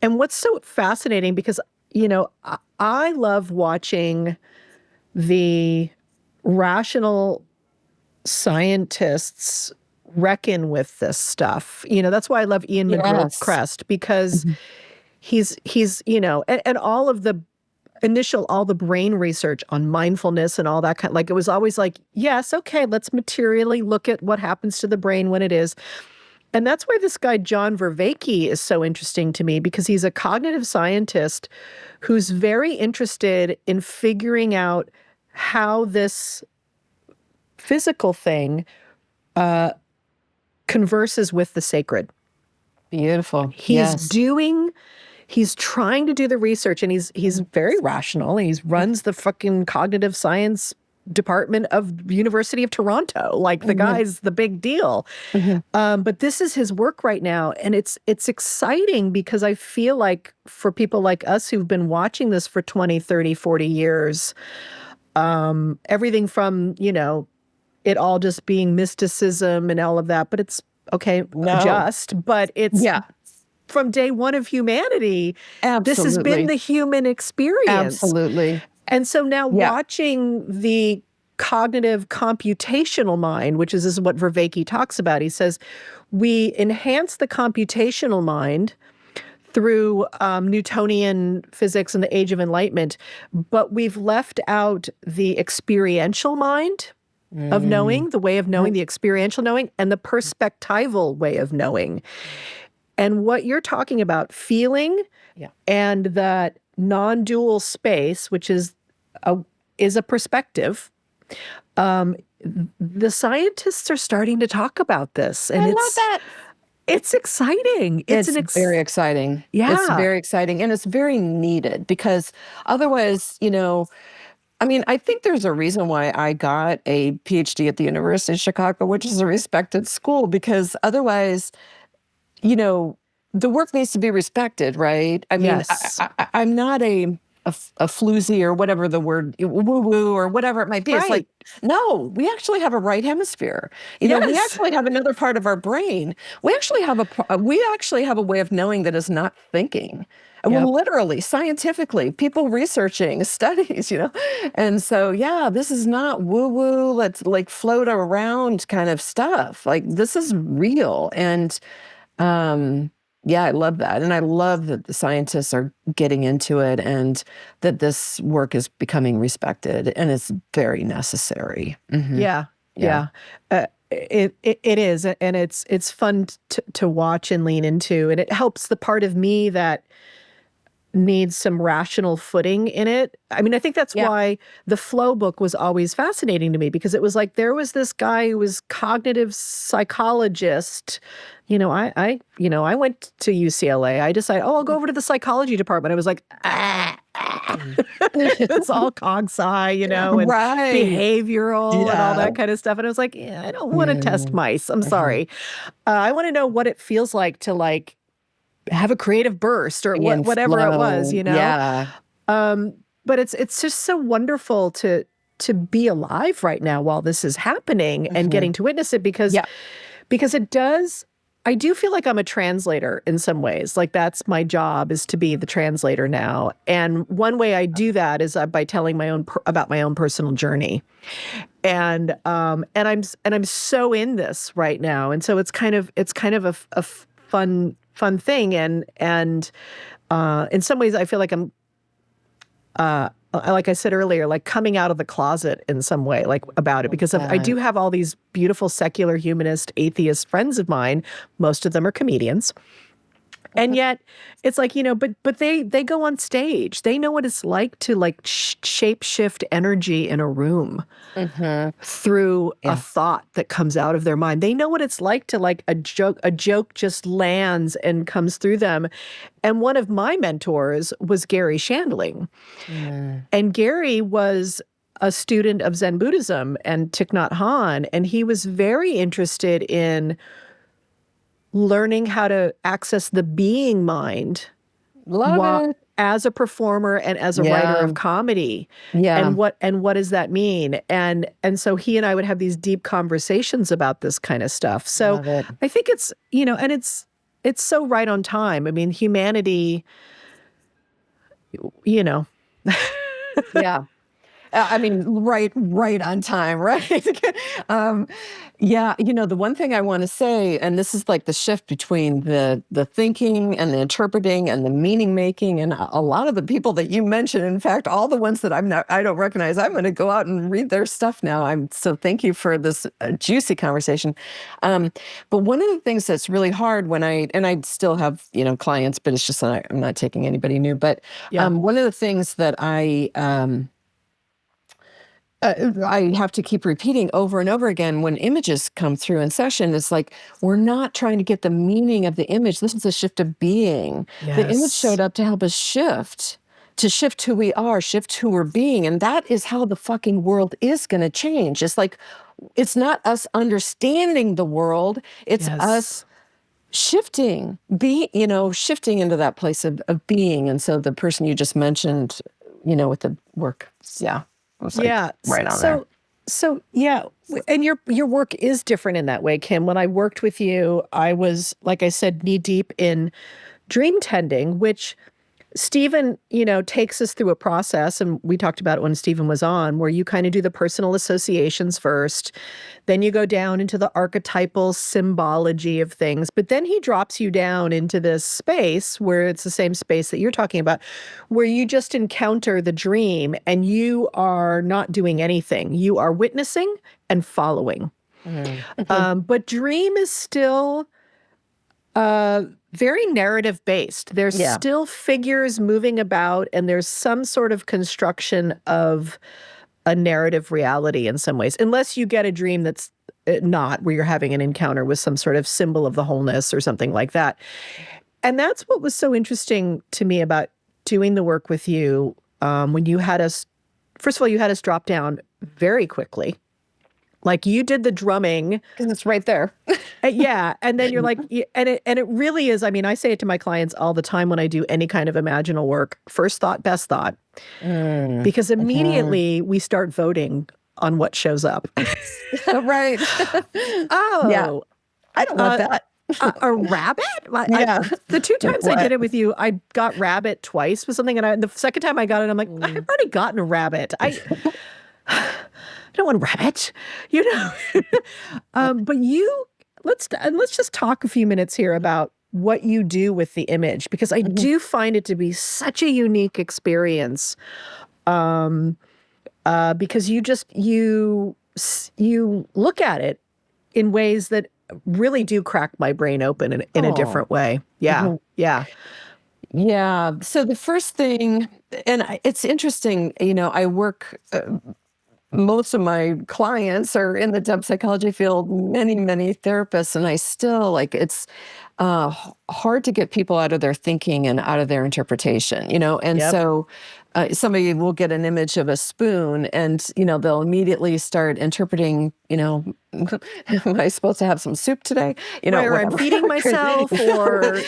what's so fascinating, because, I love watching the rational scientists reckon with this stuff. That's why I love Ian McGilchrist, because he's and all of the all the brain research on mindfulness and all that kind, like it was always like, yes, okay, let's materially look at what happens to the brain when it is. And that's why this guy, John Vervaeke, is so interesting to me, because he's a cognitive scientist who's very interested in figuring out how this physical thing converses with the sacred. Beautiful. He's trying to do the research, and he's very rational. He runs the fucking cognitive science department of University of Toronto. Like the guy's the big deal. But this is his work right now. And it's exciting, because I feel like for people like us who've been watching this for 20, 30, 40 years, everything from, it all just being mysticism and all of that, but it's okay, but it's from day one of humanity. Absolutely. This has been the human experience. Absolutely. And so now watching the cognitive computational mind, which is what Vervaeke talks about, he says, we enhance the computational mind through Newtonian physics and the Age of Enlightenment, but we've left out the experiential mind of knowing, the way of knowing, the experiential knowing, and the perspectival way of knowing. And what you're talking about, feeling and that non-dual space, which is a perspective. The scientists are starting to talk about this, and I love that. It's exciting. It's very exciting. Yeah, it's very exciting, and it's very needed, because otherwise, I think there's a reason why I got a Ph.D. at the University of Chicago, which is a respected school, because otherwise, the work needs to be respected, right? I mean, I'm not a floozy or whatever the word, woo-woo or whatever it might be. Right. It's like, no, we actually have a right hemisphere. We actually have another part of our brain. We actually have a way of knowing that is not thinking. Well, literally, scientifically, people researching studies, And so, this is not woo-woo, let's like float around kind of stuff. Like, this is real. And, I love that. And I love that the scientists are getting into it, and that this work is becoming respected, and it's very necessary. Yeah. It is. And it's fun to watch and lean into. And it helps the part of me that needs some rational footing in it. I mean, I think that's why the Flow book was always fascinating to me, because it was like there was this guy who was cognitive psychologist. I went to UCLA. I decided, I'll go over to the psychology department. I was like, it's all cog-sci, and behavioral and all that kind of stuff. And I was like, I don't want to test mice. I'm sorry. I want to know what it feels like to have a creative burst or whatever it was, Yeah. But it's just so wonderful to to be alive right now while this is happening and getting to witness it because it does. I do feel like I'm a translator in some ways. Like that's my job, is to be the translator now. And one way I do that is by telling about my own personal journey. And I'm so in this right now. And so it's kind of a fun thing. And in some ways I feel like I'm like I said earlier, like coming out of the closet in some way, like about it, because I do have all these beautiful secular humanist atheist friends of mine. Most of them are comedians. And yet it's like, but they go on stage. They know what it's like to like shape shift energy in a room through a thought that comes out of their mind. They know what it's like to like a joke just lands and comes through them. And one of my mentors was Gary Shandling. And Gary was a student of Zen Buddhism and Thich Nhat Hanh. And he was very interested in learning how to access the being mind as a performer and as a writer of comedy. And what does that mean? And so he and I would have these deep conversations about this kind of stuff. So I think it's, and it's so right on time. I mean, humanity, Yeah. I mean, right on time, right? The one thing I want to say, and this is like the shift between the thinking and the interpreting and the meaning making, and a lot of the people that you mentioned, in fact, all the ones that I don't recognize, I'm going to go out and read their stuff now. So thank you for this juicy conversation. But one of the things that's really hard and I still have, clients, but it's just that I'm not taking anybody new. But one of the things that I have to keep repeating over and over again when images come through in session. It's like, we're not trying to get the meaning of the image. This is a shift of being. Yes. The image showed up to help us shift who we are, shift who we're being. And that is how the fucking world is going to change. It's like, it's not us understanding the world. It's us shifting, shifting into that place of being. And so the person you just mentioned, with the work. Yeah. Right on there. So and your work is different in that way, Kim. When I worked with you, I was, like I said, knee deep in dream tending, which Stephen, takes us through a process, and we talked about it when Stephen was on, where you kind of do the personal associations first, then you go down into the archetypal symbology of things, but then he drops you down into this space where it's the same space that you're talking about, where you just encounter the dream and you are not doing anything. You are witnessing and following. But dream is still very narrative based. There's still figures moving about, and there's some sort of construction of a narrative reality in some ways, unless you get a dream that's not, where you're having an encounter with some sort of symbol of the wholeness or something like that. And that's what was so interesting to me about doing the work with you, when you had us, first of all, you had us drop down very quickly. Like you did the drumming. Because it's right there. And then you're like, and it really is. I mean, I say it to my clients all the time when I do any kind of imaginal work, first thought, best thought. Because immediately we start voting on what shows up. Right. Oh. Yeah. I don't want that. A rabbit? The two times I did it with you, I got rabbit twice with something. And the second time I got it, I'm like, I've already gotten a rabbit. I don't want a rabbit, but let's just talk a few minutes here about what you do with the image, because I do find it to be such a unique experience. Because you look at it in ways that really do crack my brain open in a different way. Yeah. So the first thing, and it's interesting, I work, most of my clients are in the depth psychology field, many, many therapists, and I still hard to get people out of their thinking and out of their interpretation, And Yep. so somebody will get an image of a spoon and, they'll immediately start interpreting, am I supposed to have some soup today? Right, or I'm Whatever. feeding myself or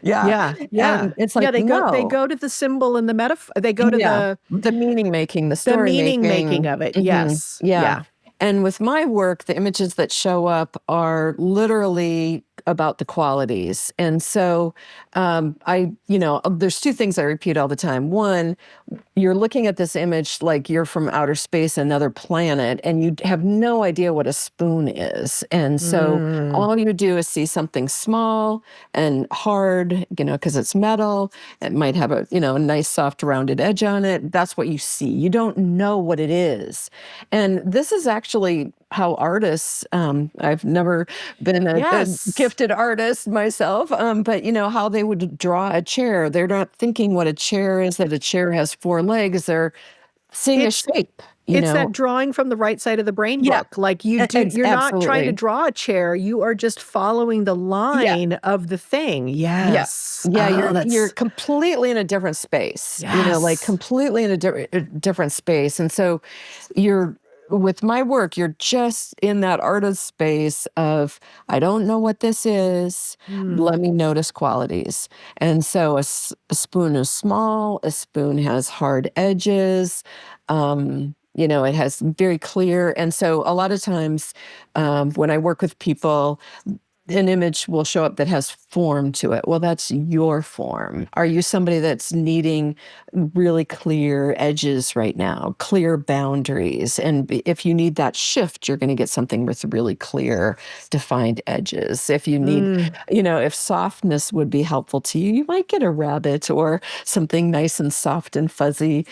Yeah. Yeah. And it's like, they no. go to the symbol and the metaphor. They go to The meaning making, the the story meaning making making. of it. Mhm. Yes. Yeah. And with my work, the images that show up are literally about the qualities. And so there's two things I repeat all the time. One, you're looking at this image like you're from outer space, another planet, and you have no idea what a spoon is. And so all you do is see something small and hard, because it's metal. It might have a nice soft rounded edge on it. That's what you see. You don't know what it is. And this is actually how artists, I've never been a gifted artist myself, but how they would draw a chair. They're not thinking what a chair is, that a chair has four legs. They're seeing a shape. It's that drawing from the right side of the brain book. Like you're not trying to draw a chair. You are just following the line of the thing. Yes. Yeah. You're completely in a different space. Yes. Like completely in a different space. And so with my work, you're just in that artist space of, I don't know what this is. Let me notice qualities. And so a spoon is small. A spoon has hard edges. It has very clear. And so a lot of times when I work with people, an image will show up that has form to it. Well, that's your form. Are you somebody that's needing really clear edges right now, clear boundaries? And if you need that shift, you're going to get something with really clear, defined edges. If you need, if softness would be helpful to you, you might get a rabbit or something nice and soft and fuzzy.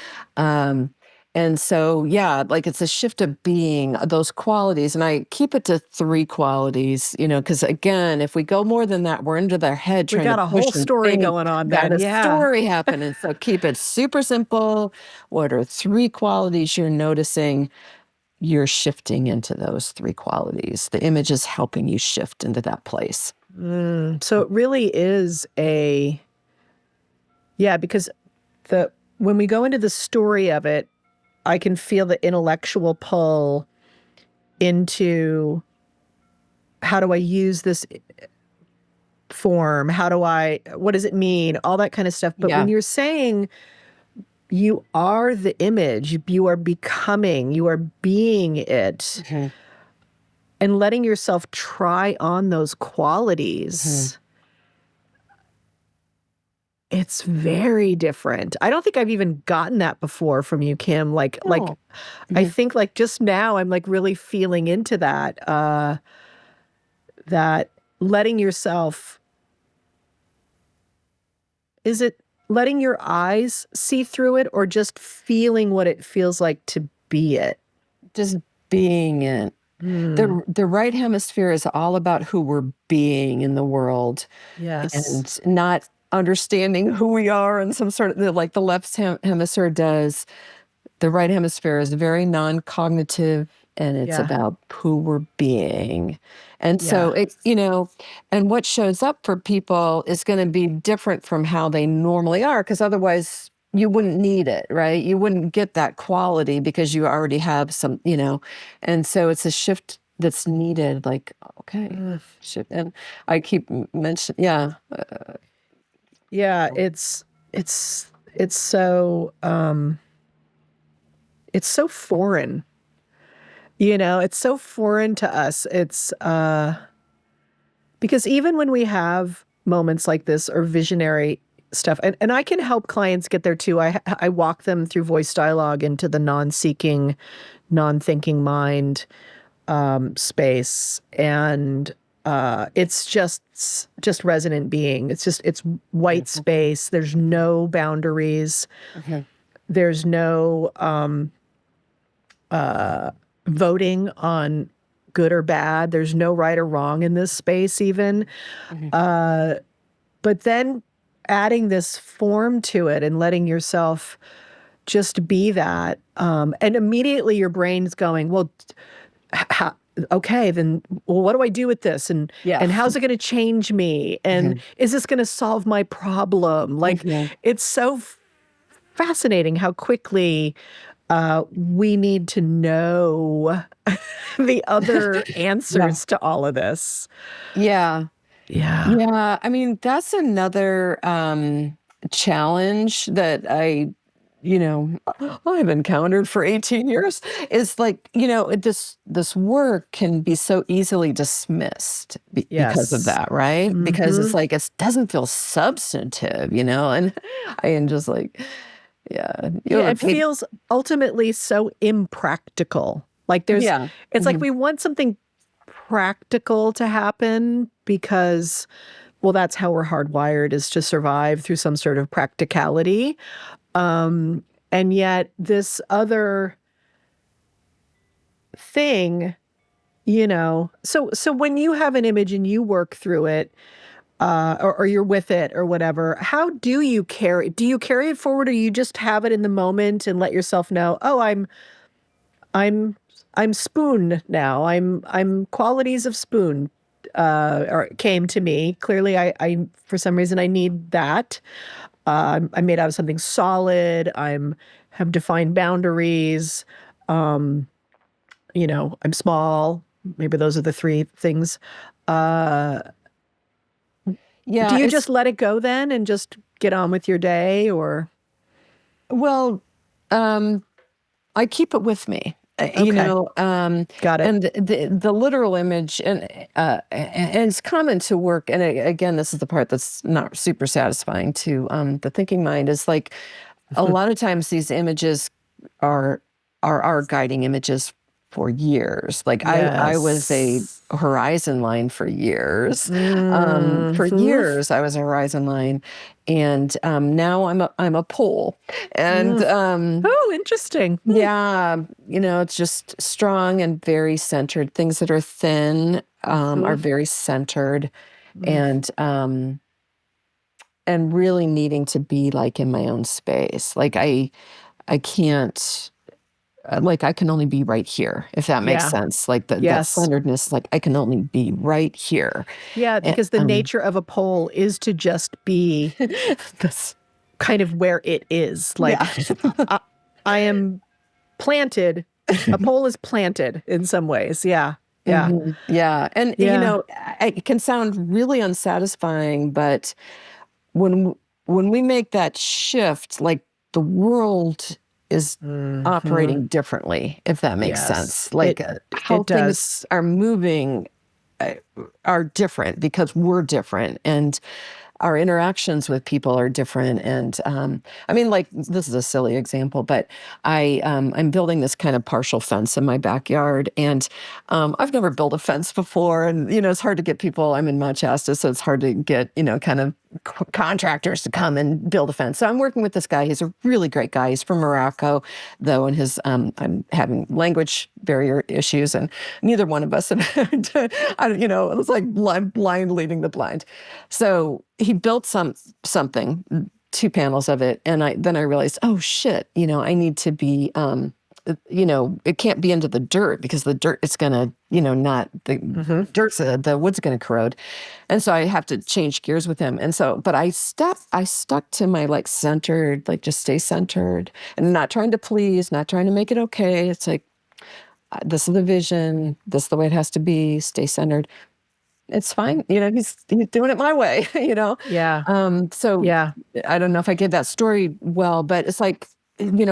And so, like it's a shift of being, those qualities. And I keep it to 3 qualities, because again, if we go more than that, we're into their head trying to push. We got a whole story going on then. Got a story happening. So keep it super simple. What are 3 qualities you're noticing? You're shifting into those 3 qualities. The image is helping you shift into that place. So it really is because when we go into the story of it, I can feel the intellectual pull into how do I use this form? What does it mean? All that kind of stuff. But when you're saying you are the image, you are becoming, you are being it, and letting yourself try on those qualities. It's very different. I don't think I've even gotten that before from you, Kim. I think like just now I'm like really feeling into that, that letting yourself, is it letting your eyes see through it or just feeling what it feels like to be it? Just being it. The right hemisphere is all about who we're being in the world. Yes. And not understanding who we are in some sort of, like the left hemisphere does. The right hemisphere is very non-cognitive, and it's about who we're being. And so it's, and what shows up for people is going to be different from how they normally are, because otherwise you wouldn't need it, right? You wouldn't get that quality because you already have some, and so it's a shift that's needed, like, okay, shift. And I keep mentioning, it's so foreign. It's so foreign to us. It's because even when we have moments like this or visionary stuff, and I can help clients get there too. I walk them through voice dialogue into the non-seeking, non-thinking mind space, and it's just resonant being. It's white space. There's no boundaries. There's no voting on good or bad. There's no right or wrong in this space even. But then adding this form to it and letting yourself just be that. And immediately your brain's going, well, okay, then well, what do I do with this? Yeah. And how's it going to change me? And is this going to solve my problem? Like, it's so fascinating how quickly we need to know the other answers to all of this. Yeah. Yeah. Yeah. I mean, that's another challenge that I've encountered for 18 years is like, this work can be so easily dismissed because of that, right? Because it's like, it doesn't feel substantive, and I am just like, it feels ultimately so impractical. Like it's like we want something practical to happen because, well, that's how we're hardwired, is to survive through some sort of practicality. And yet this other thing, so when you have an image and you work through it, or you're with it or whatever, how do you carry it forward, or you just have it in the moment and let yourself know, oh, I'm Spoon now. I'm qualities of Spoon, or came to me. Clearly I for some reason I need that. I'm made out of something solid. Have defined boundaries. I'm small. Maybe those are the three things. Do you just let it go then and just get on with your day, or? Well, I keep it with me. Got it. And the literal image, and it's common to work. And again, this is the part that's not super satisfying to the thinking mind. Is like a lot of times these images are our guiding images for years. Like I was a horizon line for years. For years, I was a horizon line, and now I'm a pole. And oh, interesting. Yeah, it's just strong and very centered. Things that are thin are very centered, and really needing to be like in my own space. Like I can't. Like I can only be right here, if that makes sense. Like that centeredness, like I can only be right here. Yeah, because the nature of a pole is to just be this kind of where it is. Like I am planted. A pole is planted in some ways. Yeah. Yeah. Yeah. And it can sound really unsatisfying, but when we make that shift, like the world is operating differently, if that makes sense. Like how things are moving are different because we're different, and our interactions with people are different. And I mean, like, this is a silly example, but I'm building this kind of partial fence in my backyard, and I've never built a fence before, and it's hard to get people. I'm in Mount Shasta, so it's hard to get kind of contractors to come and build a fence. So I'm working with this guy. He's a really great guy. He's from Morocco, though, and I'm having language barrier issues, and neither one of us have, it was like blind leading the blind. So he built something, 2 panels of it, and then I realized, oh shit, I need to be, it can't be into the dirt, because the dirt is gonna, not the dirt's the wood's gonna corrode, and so I have to change gears with him. And so, but I stuck to my like centered, like just stay centered, and not trying to please, not trying to make it okay. It's like, this is the vision, this is the way it has to be. Stay centered. It's fine. He's doing it my way, Yeah. So I don't know if I gave that story well, but it's like,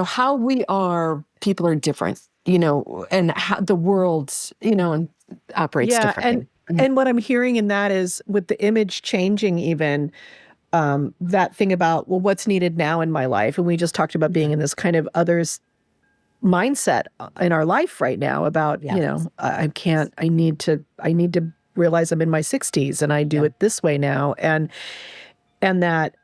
how we are, people are different, and how the world, and operates differently. And what I'm hearing in that is, with the image changing even, that thing about, well, what's needed now in my life? And we just talked about being in this kind of others mindset in our life right now about, I need to realize I'm in my 60s and I do it this way now. And that,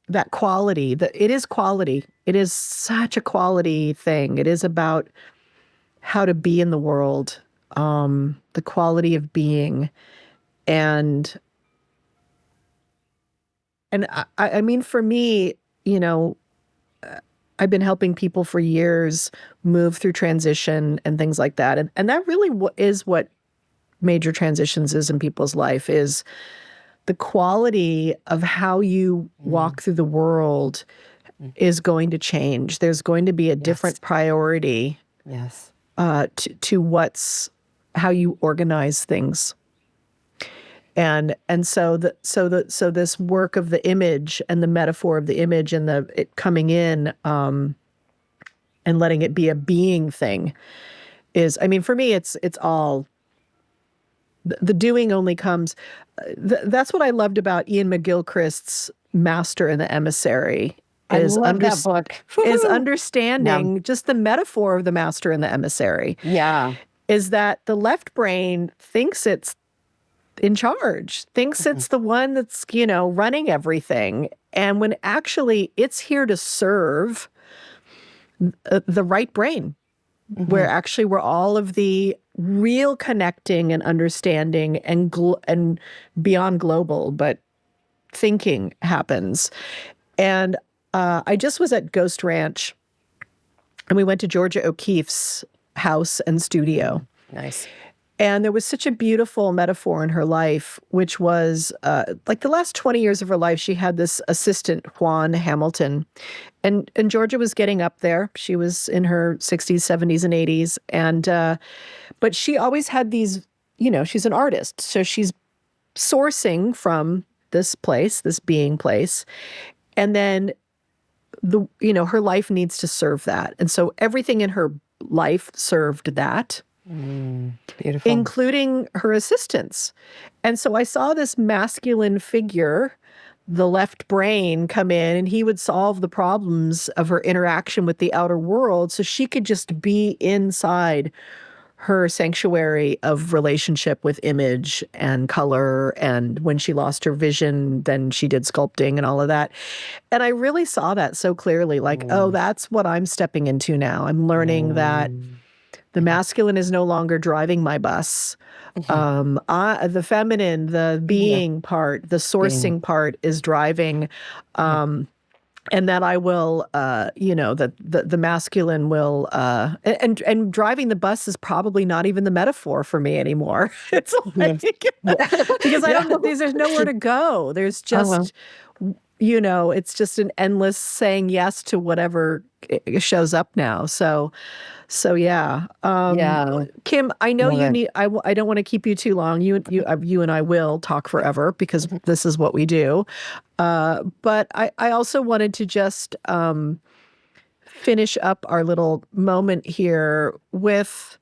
that quality, it is quality. It is such a quality thing. It is about how to be in the world, the quality of being. And I mean, for me, I've been helping people for years move through transition and things like that. And that really is what major transitions is in people's life, is the quality of how you walk through the world is going to change. There's going to be a different priority to how you organize things. And so this work of the image and the metaphor of the image and it coming in and letting it be a being thing is, I mean, for me, it's all the doing only comes. That's what I loved about Ian McGilchrist's Master and the Emissary. I love that book. Is understanding just the metaphor of the master and the emissary. Yeah. Is that the left brain thinks it's in charge, thinks it's the one that's, running everything. And when actually it's here to serve the right brain, where all of the real connecting and understanding and beyond global, but thinking happens. And I just was at Ghost Ranch, and we went to Georgia O'Keeffe's house and studio. Nice. And there was such a beautiful metaphor in her life, which was like the last 20 years of her life, she had this assistant, Juan Hamilton. And Georgia was getting up there. She was in her 60s, 70s, and 80s. And but she always had these, she's an artist. So she's sourcing from this place, this being place. And then her life needs to serve that. And so everything in her life served that. Beautiful. Including her assistants. And so I saw this masculine figure, the left brain, come in, and he would solve the problems of her interaction with the outer world so she could just be inside her sanctuary of relationship with image and color. And when she lost her vision, then she did sculpting and all of that. And I really saw that so clearly, like, oh, that's what I'm stepping into now. I'm learning that the masculine is no longer driving my bus. The feminine, the being part, the sourcing part is driving. And that I will, that the masculine will, and driving the bus is probably not even the metaphor for me anymore. It's like, because I don't, there's nowhere to go. There's just, it's just an endless saying yes to whatever shows up now. So yeah. Kim, I know you need, I don't want to keep you too long. You and I will talk forever because this is what we do. But I also wanted to just finish up our little moment here with,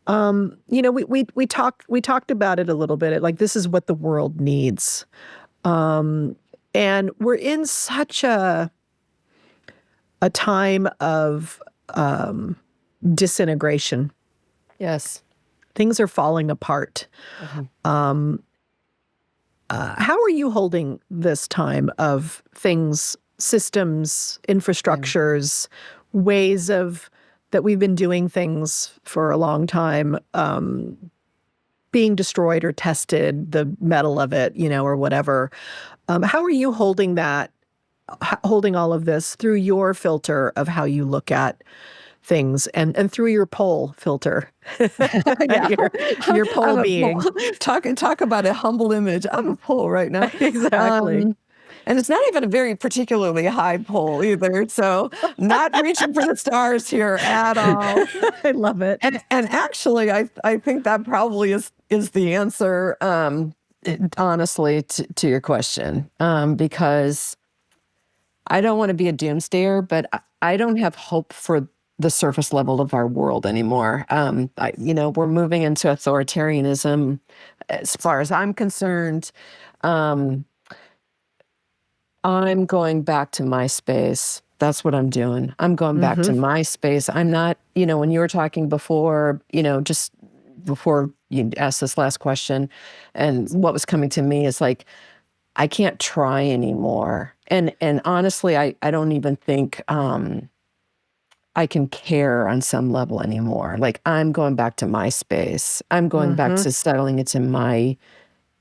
we talked about it a little bit. Like, this is what the world needs. And we're in such a time of disintegration. Yes. Things are falling apart. How are you holding this time of things, systems, infrastructures, ways of that we've been doing things for a long time, being destroyed or tested, the metal of it, or whatever. How are you holding holding all of this through your filter of how you look at things and through your pole filter, your pole being. Talk about a humble image. I'm a pole right now. Exactly. And it's not even a very particularly high pole either. So not reaching for the stars here at all. I love it. And actually, I think that probably is the answer, honestly, to your question, because I don't want to be a doomsdayer, but I don't have hope for the surface level of our world anymore. We're moving into authoritarianism. As far as I'm concerned, I'm going back to my space. That's what I'm doing. I'm going back to my space. I'm not, when you were talking before, just before you asked this last question, and what was coming to me is like, I can't try anymore. And honestly, I don't even think I can care on some level anymore. Like, I'm going back to my space. I'm going back to settling into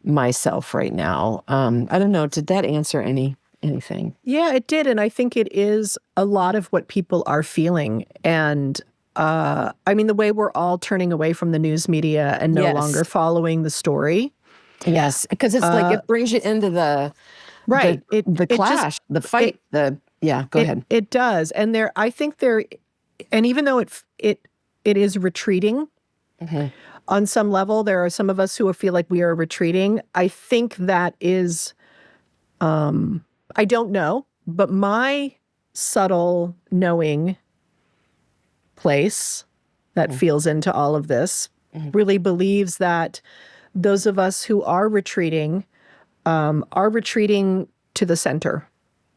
myself right now. I don't know. Did that answer any anything. Yeah, it did. And I think it is a lot of what people are feeling. And I mean, the way we're all turning away from the news media and no longer following the story. Yes, because it's like it brings you into the right. the clash, the fight. Go ahead. It does. And I think and even though it is retreating, on some level, there are some of us who feel like we are retreating. I think that is, I don't know, but my subtle knowing place that feels into all of this really believes that those of us who are retreating to the center.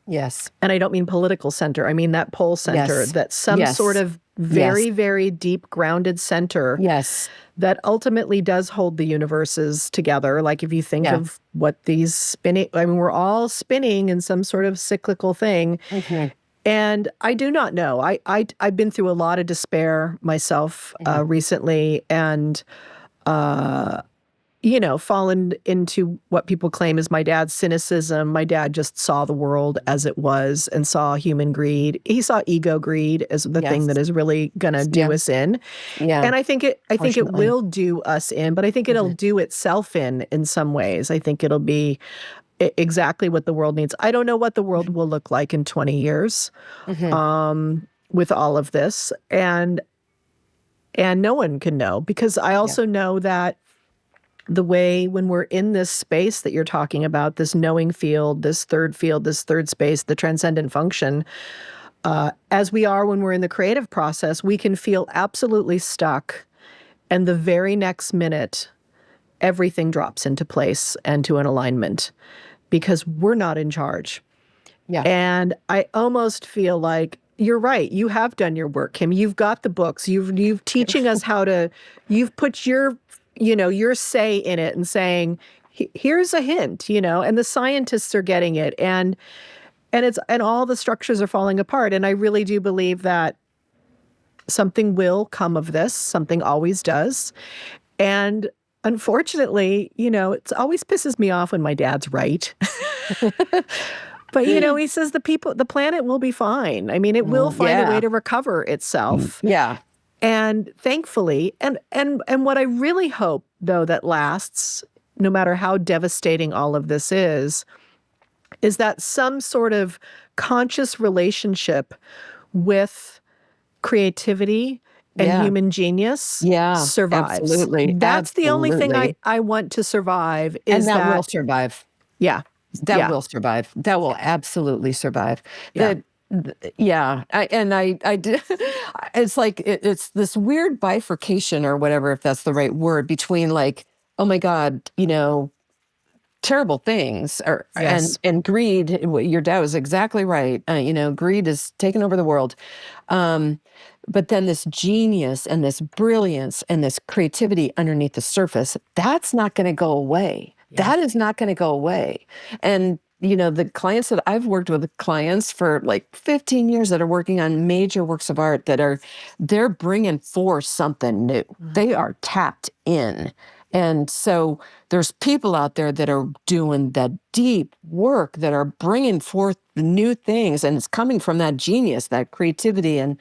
Yes. And I don't mean political center. I mean that pole center, that some sort of very, very deep grounded center that ultimately does hold the universes together. Like if you think of what these spinning, I mean, we're all spinning in some sort of cyclical thing. And I do not know. I've been through a lot of despair myself recently, and fallen into what people claim is my dad's cynicism. My dad just saw the world as it was and saw human greed. He saw ego greed as the thing that is really going to do us in. Yeah. And I think it will do us in, but I think it'll do itself in some ways. I think it'll be exactly what the world needs. I don't know what the world will look like in 20 years with all of this. And no one can know, because I also know that the way when we're in this space that you're talking about, this knowing field, this third space, the transcendent function, as we are when we're in the creative process, we can feel absolutely stuck. And the very next minute, everything drops into place and to an alignment because we're not in charge. Yeah. And I almost feel like you're right. You have done your work, Kim. You've got the books. You've teaching us how to, you've put your say in it and saying, here's a hint, and the scientists are getting it, and all the structures are falling apart. And I really do believe that something will come of this. Something always does. And unfortunately, it always pisses me off when my dad's right. But, he says the planet will be fine. I mean, it will find a way to recover itself. Yeah. And thankfully, and what I really hope, though, that lasts, no matter how devastating all of this is that some sort of conscious relationship with creativity and human genius survives. Absolutely. That's the only thing I want to survive. And that will survive. Yeah. That will survive. That will absolutely survive. Yeah. I did. It's like it's this weird bifurcation, or whatever, if that's the right word, between like, oh my God, terrible things, and greed. Your dad was exactly right. Greed is taking over the world. But then this genius and this brilliance and this creativity underneath the surface, that's not going to go away. Yeah. That is not going to go away. And the clients that I've worked with, clients for like 15 years that are working on major works of art they're bringing forth something new. Mm-hmm. They are tapped in. And so there's people out there that are doing that deep work, that are bringing forth new things, and it's coming from that genius, that creativity, and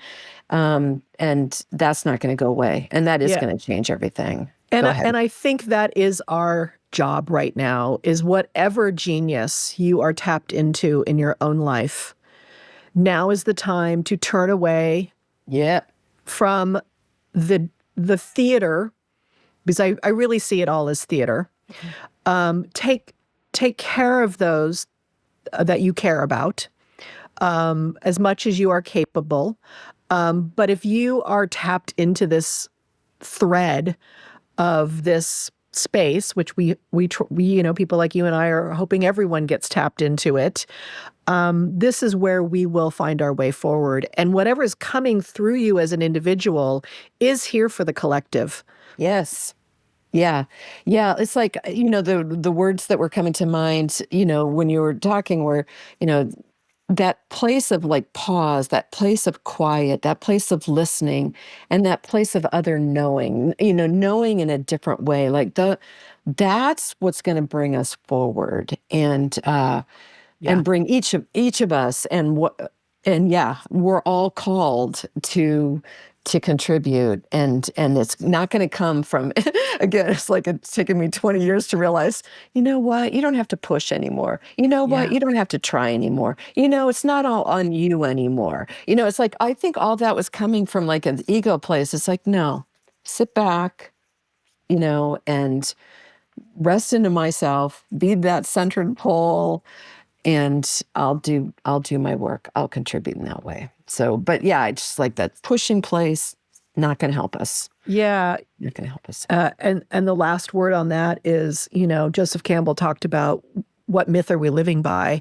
that's not going to go away. And that is going to change everything. And I think that is our job right now, is whatever genius you are tapped into in your own life, now is the time to turn away from the theater, because I really see it all as theater. Take care of those that you care about as much as you are capable. But if you are tapped into this thread of this space, which we people like you and I are hoping everyone gets tapped into it, this is where we will find our way forward. And whatever is coming through you as an individual is here for the collective. Yes. Yeah. Yeah. It's like, the words that were coming to mind, when you were talking were, that place of like pause, that place of quiet, that place of listening, and that place of other knowing, knowing in a different way. Like that's what's going to bring us forward. And and bring each of us we're all called to contribute, and it's not going to come from, again, it's taken me 20 years to realize, you know what, you don't have to push anymore. You know what, you don't have to try anymore. It's not all on you anymore. It's like, I think all that was coming from like an ego place. It's like, no, sit back, and rest into myself, be that centered pole, and I'll do my work. I'll contribute in that way. So, but yeah, I just like that pushing place, not going to help us. Yeah. Not going to help us. And the last word on that is, Joseph Campbell talked about what myth are we living by?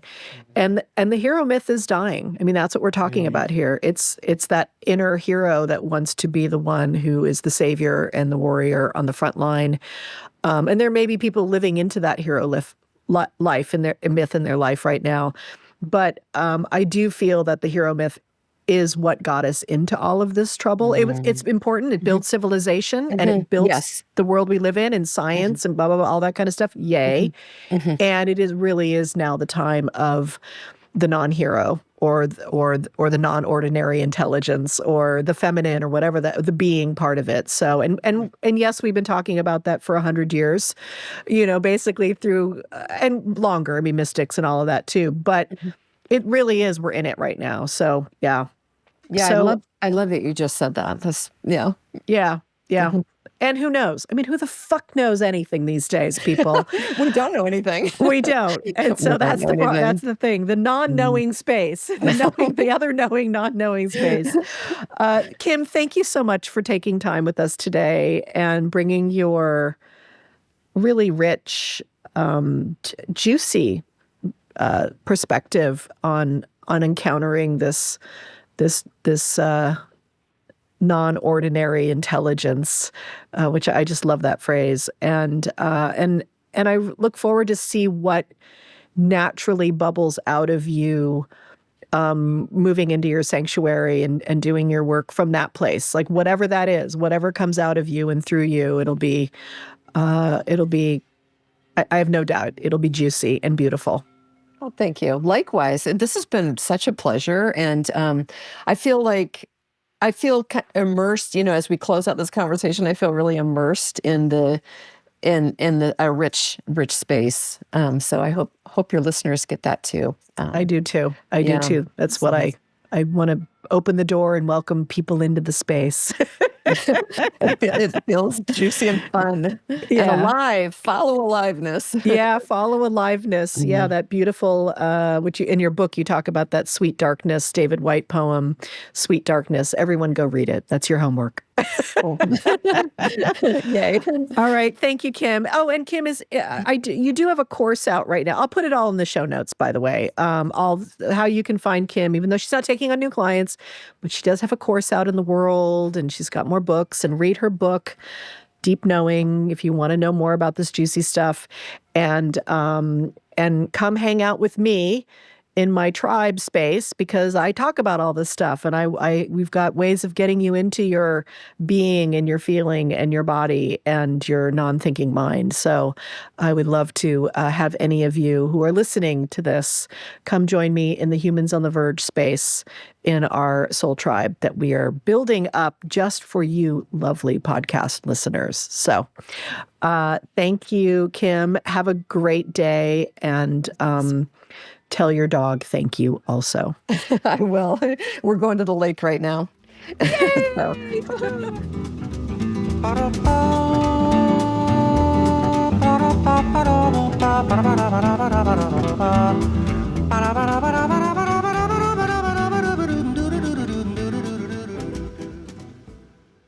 And the hero myth is dying. I mean, that's what we're talking about here. It's that inner hero that wants to be the one who is the savior and the warrior on the front line. And there may be people living into that hero life in their myth in their life right now. But I do feel that the hero myth is what got us into all of this trouble. It's important. It builds civilization and it builds the world we live in and science and blah, blah, blah, all that kind of stuff. Yay. And it really is now the time of the non-hero or the non-ordinary intelligence or the feminine or whatever, the being part of it. So, and yes, we've been talking about that for 100 years, basically through, and longer, I mean, mystics and all of that too. But it really is, we're in it right now. So, yeah. Yeah, So, I love that you just said that. Yeah. And who knows? I mean, who the fuck knows anything these days, people? We don't know anything. We don't. And so that's the thing. The non-knowing space. The other knowing, non-knowing space. Kim, thank you so much for taking time with us today and bringing your really rich, juicy perspective on encountering this non-ordinary intelligence, which I just love that phrase, and I look forward to see what naturally bubbles out of you, moving into your sanctuary and doing your work from that place, like whatever that is, whatever comes out of you and through you, it'll be. I have no doubt it'll be juicy and beautiful. Oh, thank you. Likewise. This has been such a pleasure. And I feel immersed, as we close out this conversation, I feel really immersed in a rich space. So I hope your listeners get that too. I do too. I do too. That's what I want to open the door and welcome people into the space. It feels juicy and fun and alive. Follow aliveness. Follow aliveness. Yeah, that beautiful, which in your book you talk about that Sweet Darkness, David Whyte poem, Sweet Darkness. Everyone go read it. That's your homework. Yay. All right. Thank you, Kim. Oh, and Kim you do have a course out right now. I'll put it all in the show notes, by the way. How you can find Kim, even though she's not taking on new clients, but she does have a course out in the world and she's got more books, and read her book, Deep Knowing, if you want to know more about this juicy stuff, and come hang out with me in my tribe space, because I talk about all this stuff, and we've got ways of getting you into your being and your feeling and your body and your non-thinking mind. So I would love to have any of you who are listening to this come join me in the Humans on the Verge space in our soul tribe that we are building up just for you lovely podcast listeners. So thank you, Kim. Have a great day, and tell your dog thank you also. I will. We're going to the lake right now. Yay!